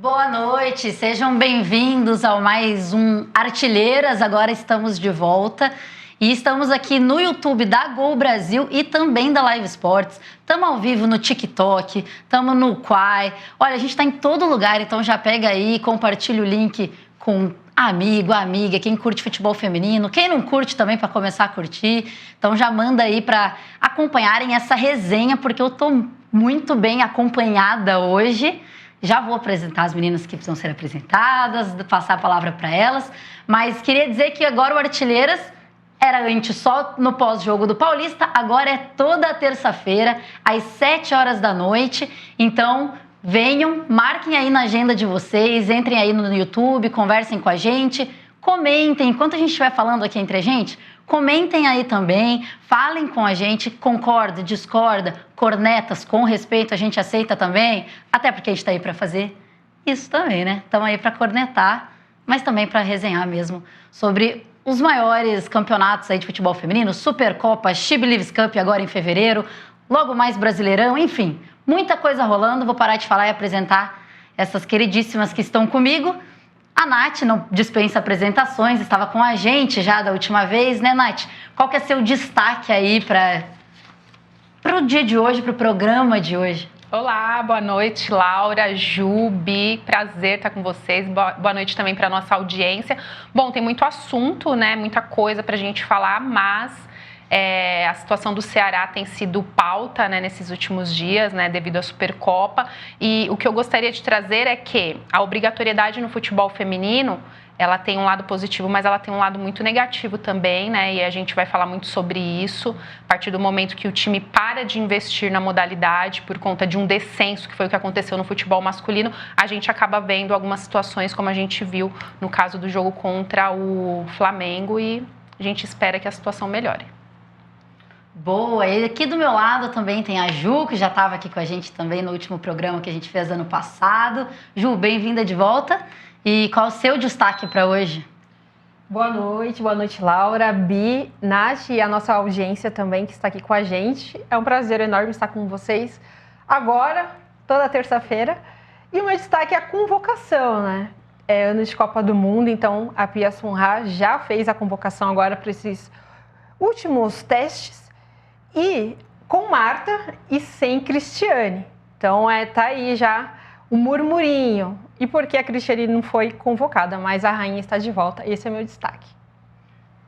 Boa noite, sejam bem-vindos ao mais um Artilheiras. Agora estamos de volta e estamos aqui no YouTube da Gol Brasil e também da Live Sports. Estamos ao vivo no TikTok, estamos no Quai. Olha, a gente está em todo lugar, então já pega aí, compartilha o link com amigo, amiga, quem curte futebol feminino, quem não curte também para começar a curtir. Então já manda aí para acompanharem essa resenha, porque eu estou muito bem acompanhada hoje. Já vou apresentar as meninas que precisam ser apresentadas, passar a palavra para elas, mas queria dizer que agora o Artilheiras era antes só no pós-jogo do Paulista, agora é toda terça-feira, às 7 horas da noite. Então, venham, marquem aí na agenda de vocês, entrem aí no YouTube, conversem com a gente, comentem. Enquanto a gente estiver falando aqui entre a gente, comentem aí também, falem com a gente, concorda, discorda, cornetas, com respeito, a gente aceita também, até porque a gente está aí para fazer isso também, né? Estamos aí para cornetar, mas também para resenhar mesmo sobre os maiores campeonatos aí de futebol feminino, Supercopa, She Believes Cup agora em fevereiro, logo mais Brasileirão, enfim, muita coisa rolando. Vou parar de falar e apresentar essas queridíssimas que estão comigo. A Nath não dispensa apresentações, estava com a gente já da última vez, né, Nath? Qual que é seu destaque aí para o dia de hoje, para o programa de hoje? Olá, boa noite, Laura, Ju, Bi, prazer estar com vocês. Boa noite também para nossa audiência. Bom, tem muito assunto, né? Muita coisa para a gente falar, mas a situação do Ceará tem sido pauta, né, nesses últimos dias, né, devido à Supercopa. E o que eu gostaria de trazer é que a obrigatoriedade no futebol feminino, ela tem um lado positivo, mas ela tem um lado muito negativo também, né? E a gente vai falar muito sobre isso. A partir do momento que o time para de investir na modalidade por conta de um descenso, que foi o que aconteceu no futebol masculino, a gente acaba vendo algumas situações, como a gente viu no caso do jogo contra o Flamengo, e a gente espera que a situação melhore. Boa, e aqui do meu lado também tem a Ju, que já estava aqui com a gente também no último programa que a gente fez ano passado. Ju, bem-vinda de volta. E qual o seu destaque para hoje? Boa noite, Laura, Bi, Nath e a nossa audiência também que está aqui com a gente. É um prazer enorme estar com vocês agora, toda terça-feira. E o meu destaque é a convocação, né? É ano de Copa do Mundo, então a Pia Sundhage já fez a convocação agora para esses últimos testes. E com Marta e sem Cristiane. Então tá aí já o murmurinho. E por que a Cristiane não foi convocada? Mas a rainha está de volta. Esse é o meu destaque.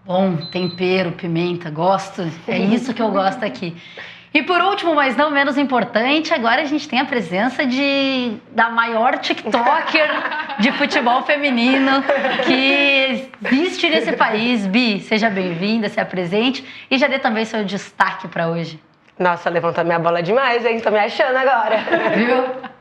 Bom, tempero, pimenta, gosto. É isso que eu gosto aqui. E por último, mas não menos importante, agora a gente tem a presença da maior TikToker de futebol feminino que existe nesse país. Bi, seja bem-vinda, se apresente e já dê também seu destaque para hoje. Nossa, levantou minha bola demais, hein? Tô me achando agora. Viu?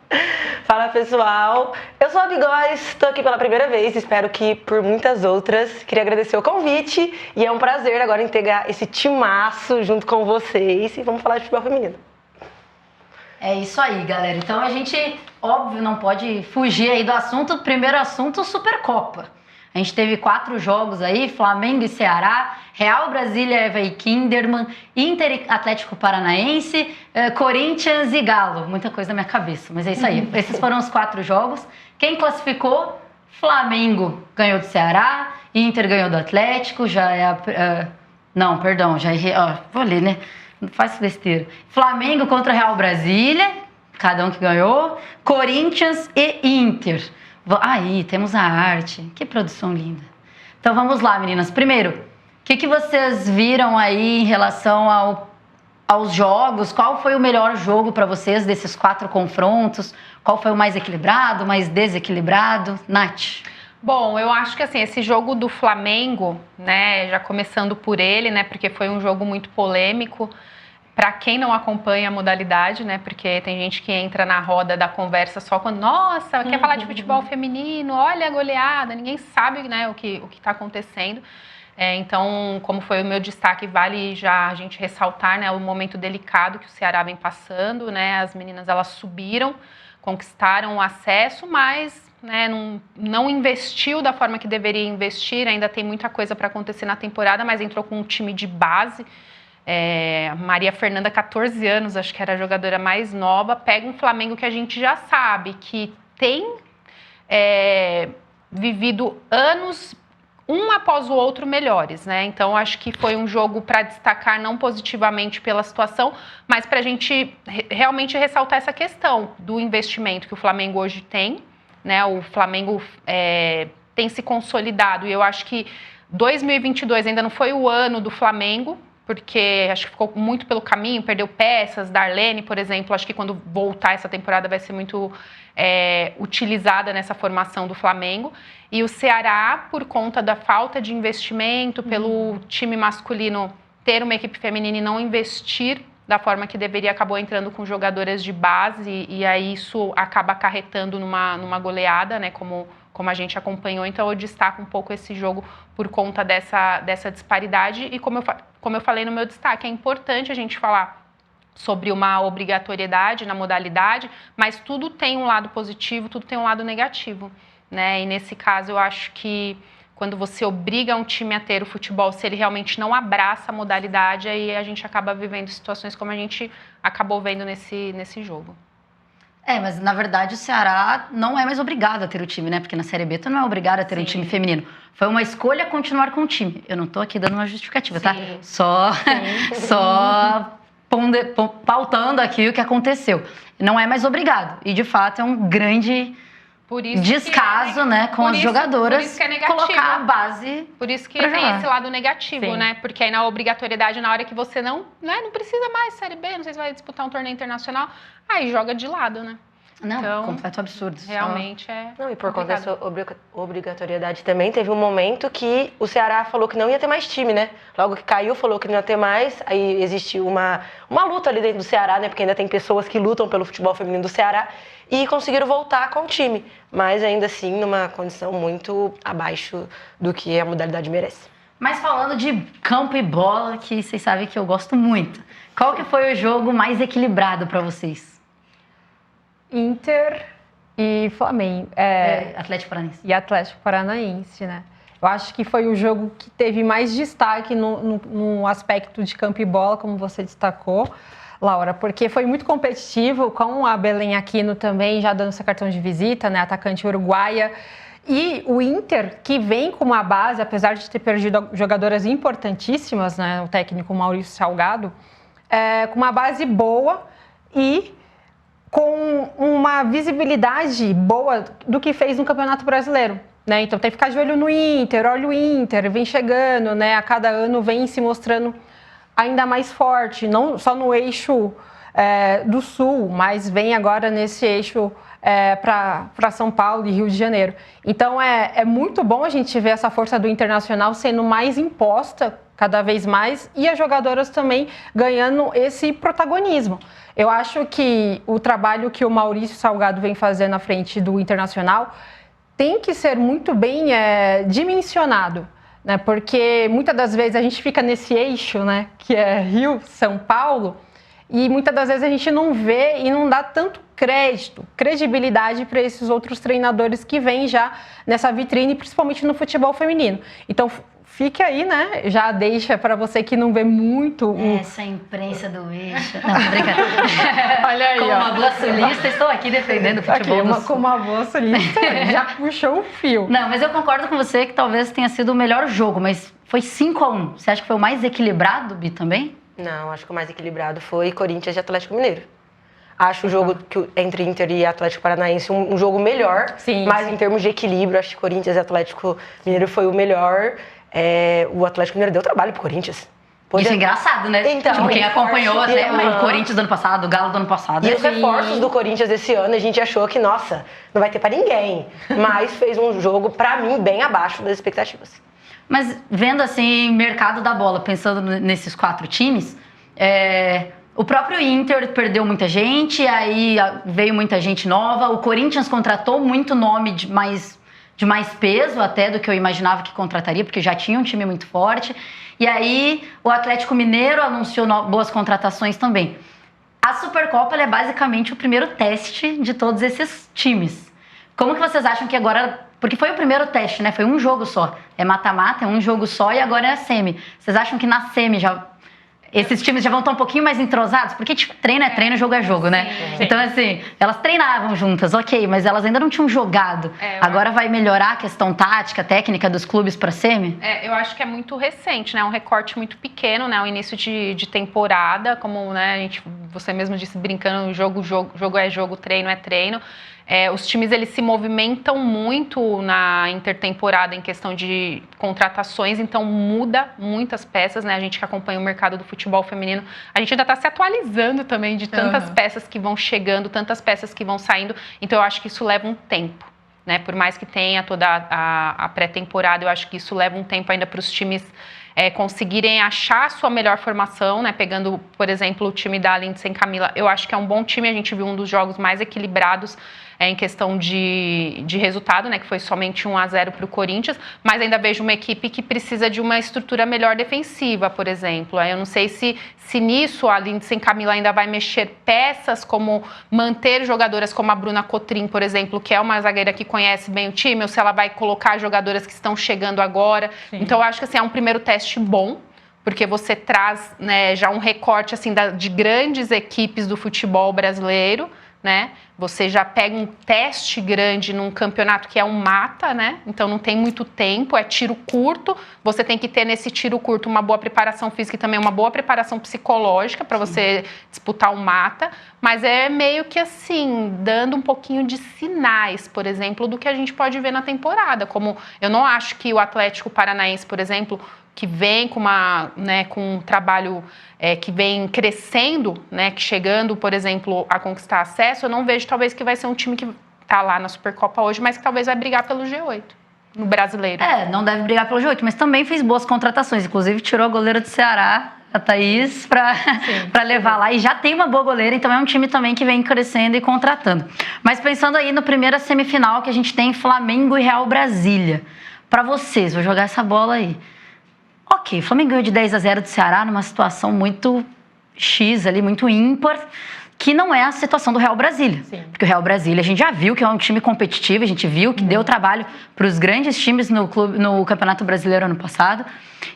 Fala, pessoal. Eu sou a Bigóis, estou aqui pela primeira vez, espero que por muitas outras. Queria agradecer o convite e é um prazer agora integrar esse timaço junto com vocês e vamos falar de futebol feminino. É isso aí, galera. Então a gente, óbvio, não pode fugir aí do assunto. Primeiro assunto, Supercopa. A gente teve 4 jogos aí, Flamengo e Ceará, Real Brasília, Eva Kinderman, Inter e Atlético Paranaense, Corinthians e Galo. Muita coisa na minha cabeça, mas é isso aí. Esses foram os 4 jogos. Quem classificou? Flamengo ganhou do Ceará, Inter ganhou do Atlético, já é não, perdão, já errei. Vou ler, né? Não faz besteira. Flamengo contra Real Brasília, cada um que ganhou, Corinthians e Inter. Aí, temos a arte. Que produção linda. Então, vamos lá, meninas. Primeiro, o que vocês viram aí em relação aos jogos? Qual foi o melhor jogo para vocês desses 4 confrontos? Qual foi o mais equilibrado, mais desequilibrado? Nath? Bom, eu acho que assim, esse jogo do Flamengo, né, já começando por ele, né, porque foi um jogo muito polêmico. Para quem não acompanha a modalidade, né? Porque tem gente que entra na roda da conversa só quando, nossa, quer falar de futebol feminino, olha a goleada, ninguém sabe, né, o que está acontecendo. Então, como foi o meu destaque, vale já a gente ressaltar, né, o momento delicado que o Ceará vem passando, né? As meninas, elas subiram, conquistaram o acesso, mas, né, não investiu da forma que deveria investir. Ainda tem muita coisa para acontecer na temporada, mas entrou com um time de base. Maria Fernanda, 14 anos, acho que era a jogadora mais nova, pega um Flamengo que a gente já sabe que tem vivido anos um após o outro melhores, né? Então acho que foi um jogo para destacar não positivamente pela situação, mas para a gente realmente ressaltar essa questão do investimento que o Flamengo hoje tem, né? O Flamengo tem se consolidado e eu acho que 2022 ainda não foi o ano do Flamengo, porque acho que ficou muito pelo caminho, perdeu peças, Darlene, por exemplo, acho que quando voltar essa temporada vai ser muito utilizada nessa formação do Flamengo. E o Ceará, por conta da falta de investimento, pelo time masculino ter uma equipe feminina e não investir da forma que deveria, acabou entrando com jogadoras de base e aí isso acaba acarretando numa goleada, né, como a gente acompanhou. Então eu destaco um pouco esse jogo por conta dessa disparidade e como eu falei no meu destaque, é importante a gente falar sobre uma obrigatoriedade na modalidade, mas tudo tem um lado positivo, tudo tem um lado negativo, né? E nesse caso eu acho que quando você obriga um time a ter o futebol, se ele realmente não abraça a modalidade, aí a gente acaba vivendo situações como a gente acabou vendo nesse jogo. Mas na verdade o Ceará não é mais obrigado a ter o time, né? Porque na Série B tu não é obrigado a ter um time feminino. Foi uma escolha continuar com o time. Eu não tô aqui dando uma justificativa, tá? Só pautando aqui o que aconteceu. Não é mais obrigado. E de fato é um grande descaso, né, com as jogadoras colocar a base. Por isso que tem esse lado negativo, né? Porque aí na obrigatoriedade, na hora que você não precisa mais Série B, não sei se vai disputar um torneio internacional, aí joga de lado, né? Não, então, completo absurdo. Realmente Não, e por conta dessa obrigatoriedade também, teve um momento que o Ceará falou que não ia ter mais time, né? Logo que caiu, falou que não ia ter mais. Aí existe uma luta ali dentro do Ceará, né? Porque ainda tem pessoas que lutam pelo futebol feminino do Ceará. E conseguiram voltar com o time. Mas ainda assim, numa condição muito abaixo do que a modalidade merece. Mas falando de campo e bola, que vocês sabem que eu gosto muito. Qual que foi o jogo mais equilibrado para vocês? Inter e Flamengo. Atlético Paranaense. E Atlético Paranaense, né? Eu acho que foi o jogo que teve mais destaque no aspecto de campo e bola, como você destacou, Laura, porque foi muito competitivo, com a Belém Aquino também já dando seu cartão de visita, né? Atacante uruguaia. E o Inter, que vem com uma base, apesar de ter perdido jogadoras importantíssimas, né? O técnico Maurício Salgado, com uma base boa e com uma visibilidade boa do que fez no Campeonato Brasileiro, né? Então tem que ficar de olho no Inter, olha o Inter, vem chegando, né? A cada ano vem se mostrando ainda mais forte, não só no eixo do Sul, mas vem agora nesse eixo para São Paulo e Rio de Janeiro. Então é muito bom a gente ver essa força do Internacional sendo mais imposta cada vez mais e as jogadoras também ganhando esse protagonismo. Eu acho que o trabalho que o Maurício Salgado vem fazendo à frente do Internacional tem que ser muito bem dimensionado, né? Porque muitas das vezes a gente fica nesse eixo, né, que é Rio, São Paulo, e muitas das vezes a gente não vê e não dá tanto credibilidade para esses outros treinadores que vêm já nessa vitrine, principalmente no futebol feminino. Então, fique aí, né? Já deixa para você que não vê muito... Essa imprensa do eixo... Não, brincadeira. Olha aí, como uma boa sulista, estou aqui defendendo o futebol do Sul. Como uma boa sulista, já puxou o fio. Não, mas eu concordo com você que talvez tenha sido o melhor jogo, mas foi 5-1. Você acha que foi o mais equilibrado, Bi, também? Não, acho que o mais equilibrado foi Corinthians e Atlético Mineiro. Acho o jogo entre Inter e Atlético Paranaense um jogo melhor, mas em termos de equilíbrio, acho que Corinthians e Atlético Mineiro foi o melhor. O Atlético Mineiro deu trabalho pro Corinthians. Isso é engraçado, né? Então, tipo, quem acompanhou até o Corinthians do ano passado, o Galo do ano passado. E os reforços do Corinthians esse ano, a gente achou que, nossa, não vai ter pra ninguém. Mas fez um jogo, pra mim, bem abaixo das expectativas. Mas vendo assim, mercado da bola, pensando nesses 4 times, o próprio Inter perdeu muita gente, aí veio muita gente nova. O Corinthians contratou muito nome de mais peso até do que eu imaginava que contrataria, porque já tinha um time muito forte. E aí o Atlético Mineiro anunciou boas contratações também. A Supercopa é basicamente o primeiro teste de todos esses times. Como que vocês acham que agora... Porque foi o primeiro teste, né? Foi um jogo só. É mata-mata, é um jogo só e agora é a semi. Vocês acham que na semi já... esses times já vão estar um pouquinho mais entrosados? Porque tipo, treino é treino, jogo é jogo, né? Sim. Então, assim, elas treinavam juntas, ok, mas elas ainda não tinham jogado. Agora vai melhorar a questão tática, técnica dos clubes para semi? Eu acho que é muito recente, né? Um recorte muito pequeno, né? O início de temporada, como, né, você mesmo disse, brincando, jogo é jogo, treino é treino. Os times, eles se movimentam muito na intertemporada em questão de contratações, então muda muitas peças, né? A gente que acompanha o mercado do futebol feminino, a gente ainda está se atualizando também de tantas peças que vão chegando, tantas peças que vão saindo, então eu acho que isso leva um tempo, né? Por mais que tenha toda a pré-temporada, eu acho que isso leva um tempo ainda para os times conseguirem achar a sua melhor formação, né? Pegando, por exemplo, o time da Lindsay Camila, eu acho que é um bom time, a gente viu um dos jogos mais equilibrados em questão de resultado, né, que foi somente 1-0 para o Corinthians, mas ainda vejo uma equipe que precisa de uma estrutura melhor defensiva, por exemplo. Eu não sei se nisso a Lindsay Camila ainda vai mexer peças, como manter jogadoras como a Bruna Cotrim, por exemplo, que é uma zagueira que conhece bem o time, ou se ela vai colocar jogadoras que estão chegando agora. Sim. Então, eu acho que assim, é um primeiro teste bom, porque você traz, né, já um recorte assim, de grandes equipes do futebol brasileiro, né? Você já pega um teste grande num campeonato que é um mata, né? Então não tem muito tempo, é tiro curto. Você tem que ter nesse tiro curto uma boa preparação física e também uma boa preparação psicológica para você disputar um mata. Mas é meio que assim, dando um pouquinho de sinais, por exemplo, do que a gente pode ver na temporada. Como eu não acho que o Atlético Paranaense, por exemplo, que vem com com um trabalho que vem crescendo, né, que chegando, por exemplo, a conquistar acesso, eu não vejo talvez que vai ser um time que está lá na Supercopa hoje, mas que talvez vai brigar pelo G8, no brasileiro. Não deve brigar pelo G8, mas também fez boas contratações, inclusive tirou a goleira do Ceará, a Thaís, para levar lá, e já tem uma boa goleira, então é um time também que vem crescendo e contratando. Mas pensando aí no primeira semifinal que a gente tem Flamengo e Real Brasília, para vocês, vou jogar essa bola aí. Ok, o Flamengo ganhou de 10-0 do Ceará numa situação muito X ali, muito ímpar, que não é a situação do Real Brasília. Sim. Porque o Real Brasília, a gente já viu que é um time competitivo, a gente viu que deu trabalho para os grandes times no Campeonato Brasileiro ano passado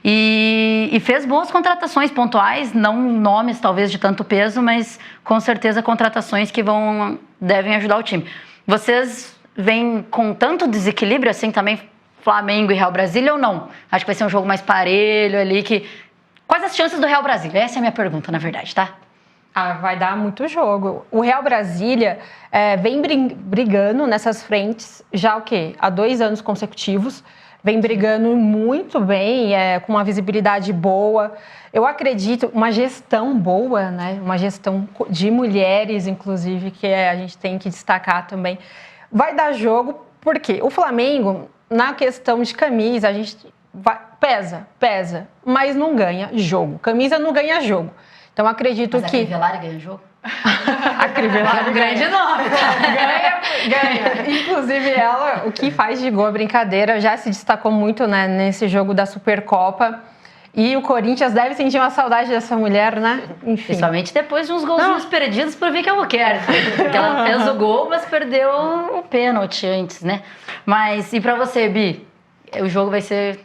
e fez boas contratações pontuais, não nomes talvez de tanto peso, mas com certeza contratações que devem ajudar o time. Vocês vêm com tanto desequilíbrio assim também, Flamengo e Real Brasília, ou não? Acho que vai ser um jogo mais parelho ali. Quais as chances do Real Brasília? Essa é a minha pergunta, na verdade, tá? Vai dar muito jogo. O Real Brasília vem brigando nessas frentes já há 2 anos consecutivos. Vem brigando muito bem, com uma visibilidade boa. Eu acredito, uma gestão boa, né? Uma gestão de mulheres, inclusive, que a gente tem que destacar também. Vai dar jogo, porque o Flamengo, na questão de camisa, a gente pesa, mas não ganha jogo. Camisa não ganha jogo. Então, acredito que... Mas a Crivellari ganha jogo? A Crivellari ganha de novo. Ganha. Inclusive, ela, o que faz de gol a brincadeira, já se destacou muito, né, nesse jogo da Supercopa. E o Corinthians deve sentir uma saudade dessa mulher, né? Enfim. Principalmente depois de uns golzinhos perdidos por vir que eu quero. Porque ela fez o gol, mas perdeu o pênalti antes, né? Mas e pra você, Bi? O jogo vai ser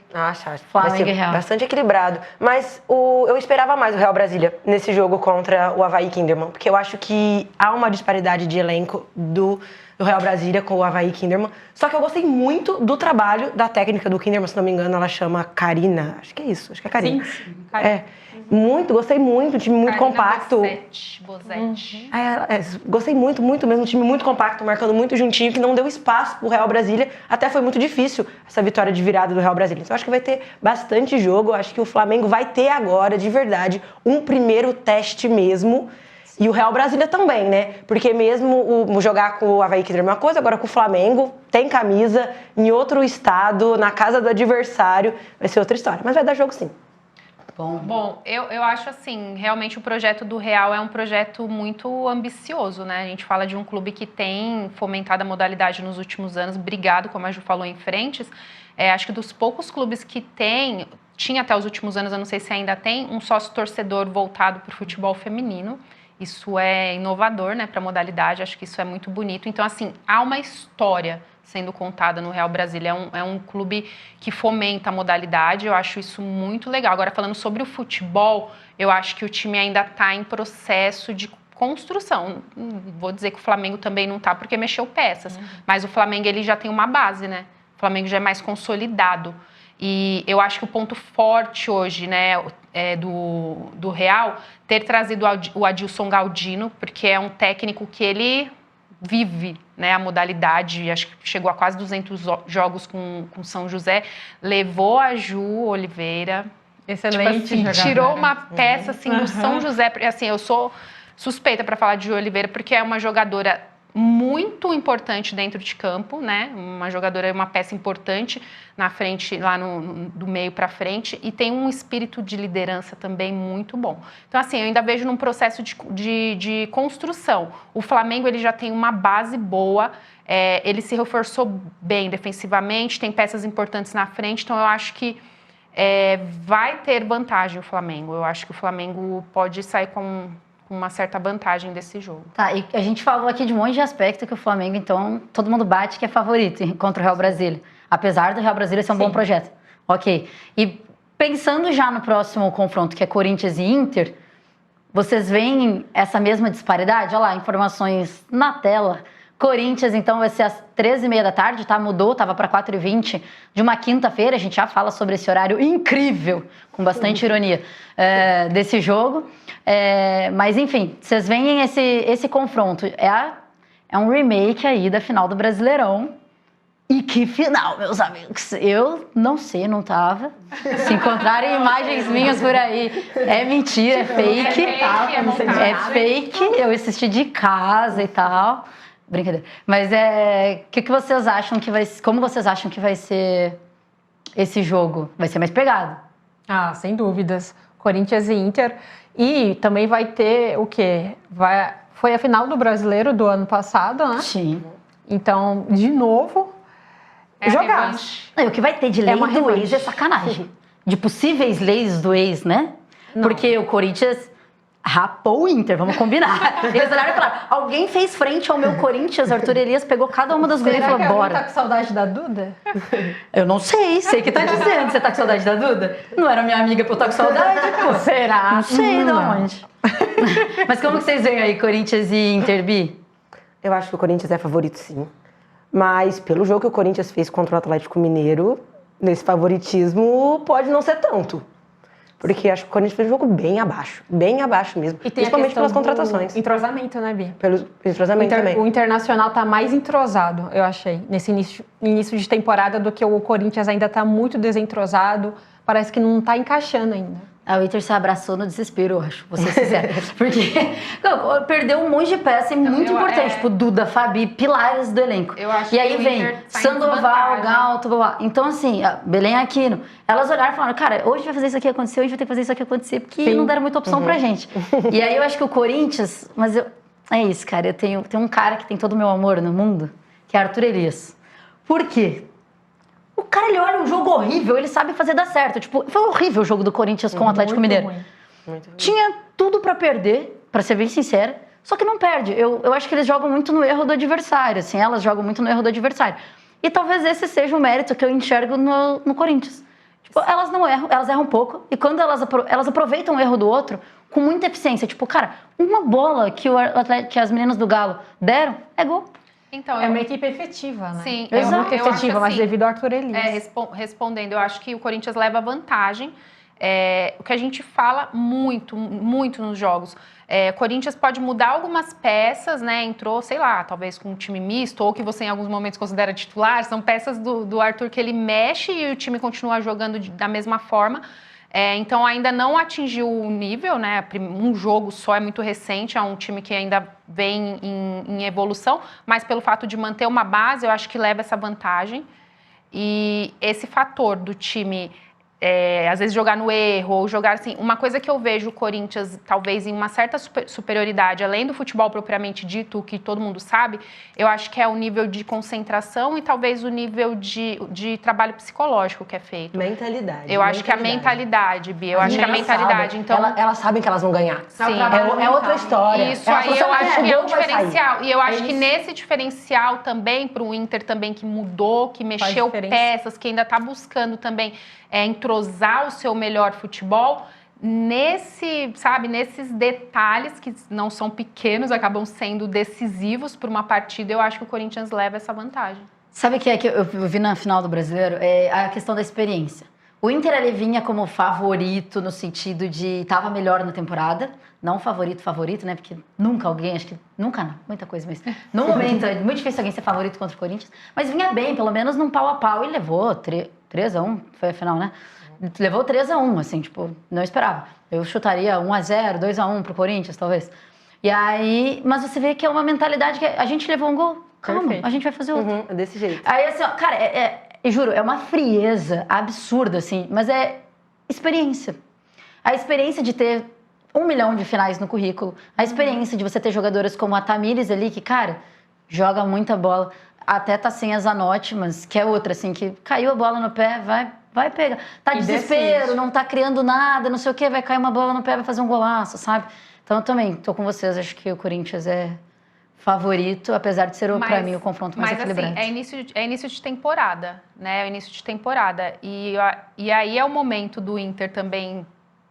Flamengo e Real. Bastante equilibrado. Mas eu esperava mais o Real Brasília nesse jogo contra o Avaí Kinderman. Porque eu acho que há uma disparidade de elenco do Real Brasília com o Avaí Kinderman. Só que eu gostei muito do trabalho da técnica do Kinderman, se não me engano, ela chama Karina. Acho que é isso, acho que é Karina. Sim. Gostei muito, um time muito Karina compacto. Bosetti. Gostei muito mesmo, um time muito compacto, marcando muito juntinho, que não deu espaço pro Real Brasília. Até foi muito difícil essa vitória de virada do Real Brasília. Então acho que vai ter bastante jogo, acho que o Flamengo vai ter agora, de verdade, um primeiro teste mesmo. E o Real Brasília também, né? Porque mesmo jogar com o Avaí Kinderman é uma coisa, agora com o Flamengo, tem camisa, em outro estado, na casa do adversário, vai ser outra história. Mas vai dar jogo sim. Bom, eu acho assim, realmente o projeto do Real é um projeto muito ambicioso, né? A gente fala de um clube que tem fomentado a modalidade nos últimos anos, brigado, como a Ju falou, em frentes. Acho que dos poucos clubes que tinha até os últimos anos, eu não sei se ainda tem, um sócio-torcedor voltado para o futebol feminino. Isso é inovador, né, para a modalidade, acho que isso é muito bonito. Então, assim, há uma história sendo contada no Real Brasília. É um clube que fomenta a modalidade, eu acho isso muito legal. Agora, falando sobre o futebol, eu acho que o time ainda está em processo de construção. Vou dizer que o Flamengo também não está, porque mexeu peças. Mas o Flamengo, ele já tem uma base, né? O Flamengo já é mais consolidado. E eu acho que o ponto forte hoje, né, do Real, ter trazido o Adilson Galdino, porque é um técnico que ele vive, né, a modalidade, acho que chegou a quase 200 jogos com São José, levou a Ju Oliveira, Excelente. tipo assim, tirou uma peça assim, do São José, porque assim, eu sou suspeita para falar de Ju Oliveira, porque é uma jogadora muito importante dentro de campo, né? Uma jogadora, uma peça importante na frente, lá do meio para frente, e tem um espírito de liderança também muito bom. Então, assim, eu ainda vejo num processo de construção. O Flamengo, ele já tem uma base boa, ele se reforçou bem defensivamente, tem peças importantes na frente, então eu acho que vai ter vantagem o Flamengo. Eu acho que o Flamengo pode sair com uma certa vantagem desse jogo. Tá, e a gente falou aqui de um monte de aspecto que o Flamengo, então, todo mundo bate que é favorito contra o Real Brasília. Apesar do Real Brasília ser um bom projeto. Ok. E pensando já no próximo confronto, que é Corinthians e Inter, vocês veem essa mesma disparidade? Olha lá, informações na tela. Corinthians, então, vai ser às 13h30 da tarde, tá? Mudou, estava para 4h20 de uma quinta-feira. A gente já fala sobre esse horário incrível, com bastante ironia, desse jogo. Mas, enfim, vocês veem esse confronto. É um remake aí da final do Brasileirão. E que final, meus amigos. Eu não sei, não tava. Se encontrarem imagens minhas por aí, é mentira, é fake. É fake, eu assisti de casa e tal. Brincadeira. Mas que vocês acham que vai... Como vocês acham que vai ser esse jogo? Vai ser mais pegado? Ah, sem dúvidas. Corinthians e Inter. E também vai ter o quê? Foi a final do Brasileiro do ano passado, né? Sim. Então, de novo, jogar. O que vai ter de lei uma do ex revanche. é sacanagem. De possíveis leis do ex, né? Não. Porque o Corinthians rapou o Inter, vamos combinar. Eles olharam e falaram, alguém fez frente ao meu Corinthians, Arthur Elias pegou cada uma das gurias e Será falou, que alguém bora. tá com saudade da Duda? Eu não sei que tá dizendo. Você tá com saudade da Duda? Não era minha amiga pra eu estar com saudade, pô. Será? Não sei de Não. onde. Mas como que vocês veem aí, Corinthians e Inter, Bi? Eu acho que o Corinthians é favorito, sim. Mas pelo jogo que o Corinthians fez contra o Atlético Mineiro, nesse favoritismo pode não ser tanto. Porque acho que o Corinthians fez um jogo bem abaixo mesmo. E tem principalmente pelas contratações. Entrosamento, né, Bi? Pelo entrosamento também. O Internacional tá mais entrosado, eu achei, nesse início de temporada, do que o Corinthians ainda tá muito desentrosado. Parece que não tá encaixando ainda. O Inter se abraçou no desespero, eu acho, vou ser sincera. Porque perdeu um monte de peça e muito importante. Tipo, Duda, Fabi, pilares do elenco. Eu acho e aí que o vem Inter tá em Sandoval, desvantagem. Galto, blá, blá. Então, assim, Belém Aquino. Elas olharam e falaram, cara, hoje vai fazer isso aqui acontecer, hoje vai ter que fazer isso aqui acontecer, porque não deram muita opção pra gente. E aí eu acho que o Corinthians, é isso, cara, eu tenho um cara que tem todo o meu amor no mundo, que é Arthur Elias. Por quê? O cara, ele olha um jogo horrível, ele sabe fazer dar certo. Tipo, foi horrível o jogo do Corinthians com o Atlético Mineiro. Tinha tudo pra perder, pra ser bem sincera, só que não perde. Eu acho que eles jogam muito no erro do adversário, assim, elas jogam muito no erro do adversário. E talvez esse seja o mérito que eu enxergo no Corinthians. Tipo, elas não erram, elas erram um pouco, e quando elas aproveitam o erro do outro com muita eficiência. Tipo, cara, uma bola que as meninas do Galo deram é gol. Então, É uma equipe efetiva, né? Sim, é exato. muito eu acho efetiva, mas assim, devido ao Arthur Elias. respondendo, eu acho que o Corinthians leva vantagem. O que a gente fala muito nos jogos. O Corinthians pode mudar algumas peças, né? Entrou, sei lá, talvez com um time misto, ou que você em alguns momentos considera titular. São peças do Arthur que ele mexe e o time continua jogando da mesma forma. Então ainda não atingiu o nível, né? Um jogo só é muito recente, é um time que ainda vem em evolução, mas pelo fato de manter uma base, eu acho que leva essa vantagem. E esse fator do time às vezes jogar no erro, ou jogar assim. Uma coisa que eu vejo o Corinthians, talvez, em uma certa superioridade, além do futebol propriamente dito, que todo mundo sabe, eu acho que é o nível de concentração e talvez o nível de trabalho psicológico que é feito. Mentalidade. Eu acho que a mentalidade, Bia, eu acho que a mentalidade. Então, elas sabem que elas vão ganhar. sim, É outra história. Isso aí eu acho que é um diferencial. E eu acho que isso. nesse diferencial também, para o Inter também, que mudou, que mexeu peças, que ainda está buscando também entrosar o seu melhor futebol, nesses detalhes que não são pequenos, acabam sendo decisivos para uma partida, eu acho que o Corinthians leva essa vantagem. Sabe o que é que eu vi na final do Brasileiro? É a questão da experiência. O Inter ele vinha como favorito no sentido de estava melhor na temporada, não favorito, né? Porque nunca alguém, acho que nunca não, muita coisa, mas no momento é muito difícil alguém ser favorito contra o Corinthians, mas vinha bem, pelo menos num pau a pau e levou 3-1, foi a final, né? Levou 3-1, assim, tipo, não esperava. Eu chutaria 1-0, 2-1 pro Corinthians, talvez. E aí, mas você vê que é uma mentalidade que a gente levou um gol, calma, Perfeito. A gente vai fazer outro. É desse jeito. Aí, assim, ó, cara, eu juro, é uma frieza absurda, assim, mas é experiência. A experiência de ter 1 milhão de finais no currículo, a experiência de você ter jogadoras como a Tamires ali, que, cara, joga muita bola, até tá sem as anótimas, que é outra, assim, que caiu a bola no pé, vai pegar. Tá E desespero, decide. não tá criando nada, não sei o quê, vai cair uma bola no pé, vai fazer um golaço, sabe? Então, eu também tô com vocês, acho que o Corinthians é favorito, apesar de ser, pra mim, o confronto mais equilibrado. Mas, assim, é início de temporada, né? É o início de temporada. E aí é o momento do Inter também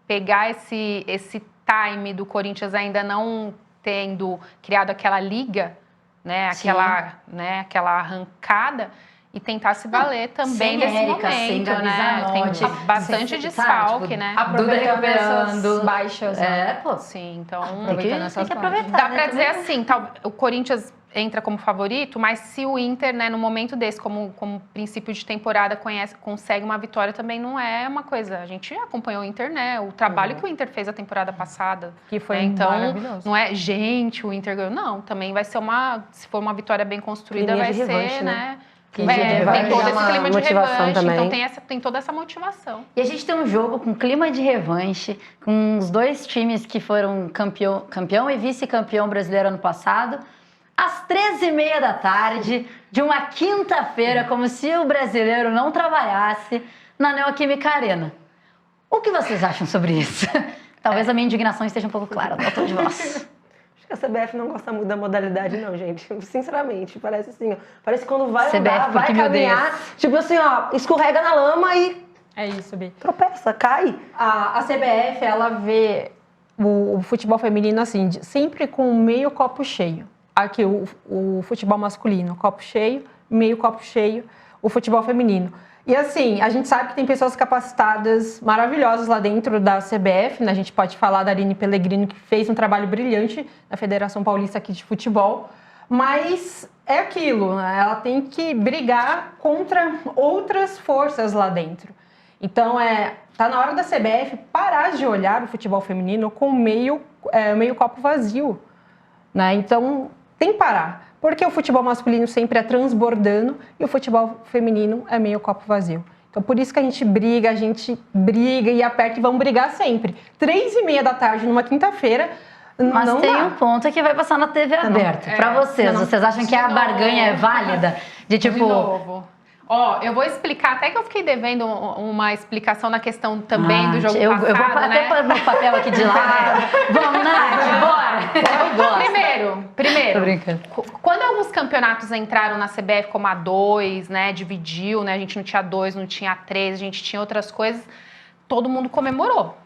pegar esse time do Corinthians ainda não tendo criado aquela liga, né? Aquela arrancada e tentar se valer também desse Érica, momento, sem né? Gabizanotti, Tem bastante desfalque, tipo, né? Aproveitando essas baixas. Pô. Sim, então Tem que aproveitar. dá né, pra dizer também. assim, o Corinthians entra como favorito, mas se o Inter, né, no momento desse, como princípio de temporada, consegue uma vitória, também não é uma coisa. A gente acompanhou o Inter, né? O trabalho que o Inter fez a temporada passada. Que foi né? Então, maravilhoso. não é, gente, o Inter ganhou. Não, também vai ser se for uma vitória bem construída, Clima vai de ser, revanche, né? Clima de revanche. Tem todo esse clima de Motivação revanche, também. então tem toda essa motivação. E a gente tem um jogo com clima de revanche, com os dois times que foram campeão e vice-campeão brasileiro ano passado, às 13h30 da tarde, de uma quinta-feira, como se o brasileiro não trabalhasse, na Neoquímica Arena. O que vocês acham sobre isso? Talvez a minha indignação esteja um pouco clara no tom de voz. Acho que a CBF não gosta muito da modalidade, não, gente. Sinceramente, parece assim, ó. Parece que quando vai CBF, andar, vai porque me caminhar, odeia. tipo assim, ó, escorrega na lama e É isso, Bi. tropeça, cai. A CBF, ela vê o futebol feminino assim, sempre com meio copo cheio. Aqui, o futebol masculino, copo cheio, meio copo cheio, o futebol feminino. E assim, a gente sabe que tem pessoas capacitadas maravilhosas lá dentro da CBF, né? A gente pode falar da Aline Pellegrino, que fez um trabalho brilhante na Federação Paulista aqui de Futebol, mas é aquilo, né? Ela tem que brigar contra outras forças lá dentro. Então, tá na hora da CBF parar de olhar o futebol feminino com meio copo vazio, né? Então, tem que parar. Porque o futebol masculino sempre é transbordando e o futebol feminino é meio copo vazio. Então, por isso que a gente briga e aperta e vamos brigar sempre. 3h30 da tarde, numa quinta-feira, Mas não tem dá. um ponto que vai passar na TV aberta. Pra vocês, vocês acham que a barganha é válida? De tipo... De novo. Ó, eu vou explicar, até que eu fiquei devendo uma explicação na questão também do jogo passado, eu vou até pôr meu papel aqui de lado. Vamos, Nath, bora! Eu gosto. Primeiro, Tô brincando. quando alguns campeonatos entraram na CBF como A2, né, dividiu, né, a gente não tinha A2, não tinha A3, a gente tinha outras coisas, todo mundo comemorou.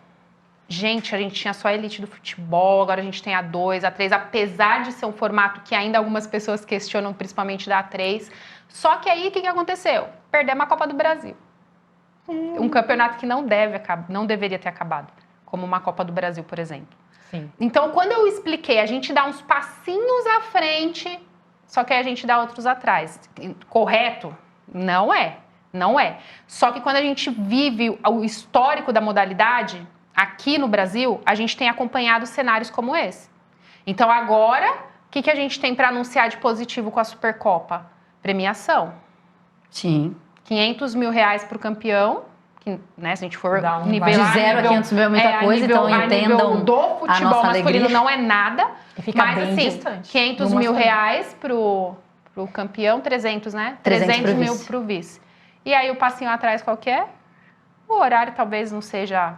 Gente, a gente tinha só a elite do futebol, agora a gente tem A2, A3, apesar de ser um formato que ainda algumas pessoas questionam, principalmente da A3. Só que aí, o que aconteceu? Perdemos a Copa do Brasil. Um campeonato que não deveria ter acabado, como uma Copa do Brasil, por exemplo. Sim. Então, quando eu expliquei, a gente dá uns passinhos à frente, só que aí a gente dá outros atrás. Correto? Não é. Não é. Só que quando a gente vive o histórico da modalidade, aqui no Brasil, a gente tem acompanhado cenários como esse. Então, agora, o que a gente tem para anunciar de positivo com a Supercopa? Premiação. Sim. R$500 mil para o campeão, que, né, se a gente for Dá um nivelar... De 0 a 500 mil é muita coisa, então a nível entendam do a futebol nossa masculino alegria. não é nada, E fica mas bem assim, distante. 500 No mil masculino. reais pro campeão, 300, né? 300 pro mil vice. pro vice. E aí o passinho atrás qual que é? O horário talvez não seja...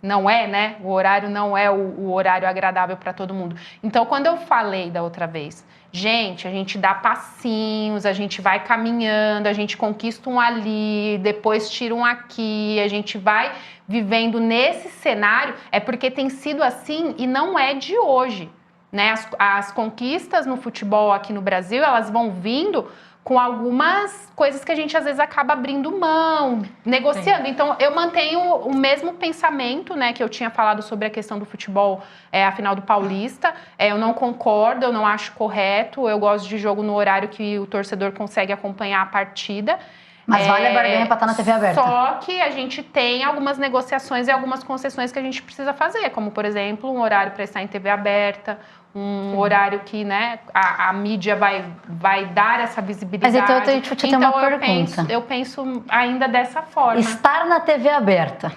Não é, né? O horário não é o horário agradável para todo mundo. Então, quando eu falei da outra vez, gente, a gente dá passinhos, a gente vai caminhando, a gente conquista um ali, depois tira um aqui, a gente vai vivendo nesse cenário, é porque tem sido assim e não é de hoje, né? As conquistas no futebol aqui no Brasil, elas vão vindo com algumas coisas que a gente às vezes acaba abrindo mão, negociando. Sim. Então, eu mantenho o mesmo pensamento, né, que eu tinha falado sobre a questão do futebol, a final do Paulista. Eu não concordo, eu não acho correto, eu gosto de jogo no horário que o torcedor consegue acompanhar a partida. Mas vale a barganha para estar na TV aberta. Só que a gente tem algumas negociações e algumas concessões que a gente precisa fazer, como, por exemplo, um horário para estar em TV aberta, um horário que, né, a mídia vai dar essa visibilidade. Mas então eu te tenho uma pergunta. Eu penso ainda dessa forma. Estar na TV aberta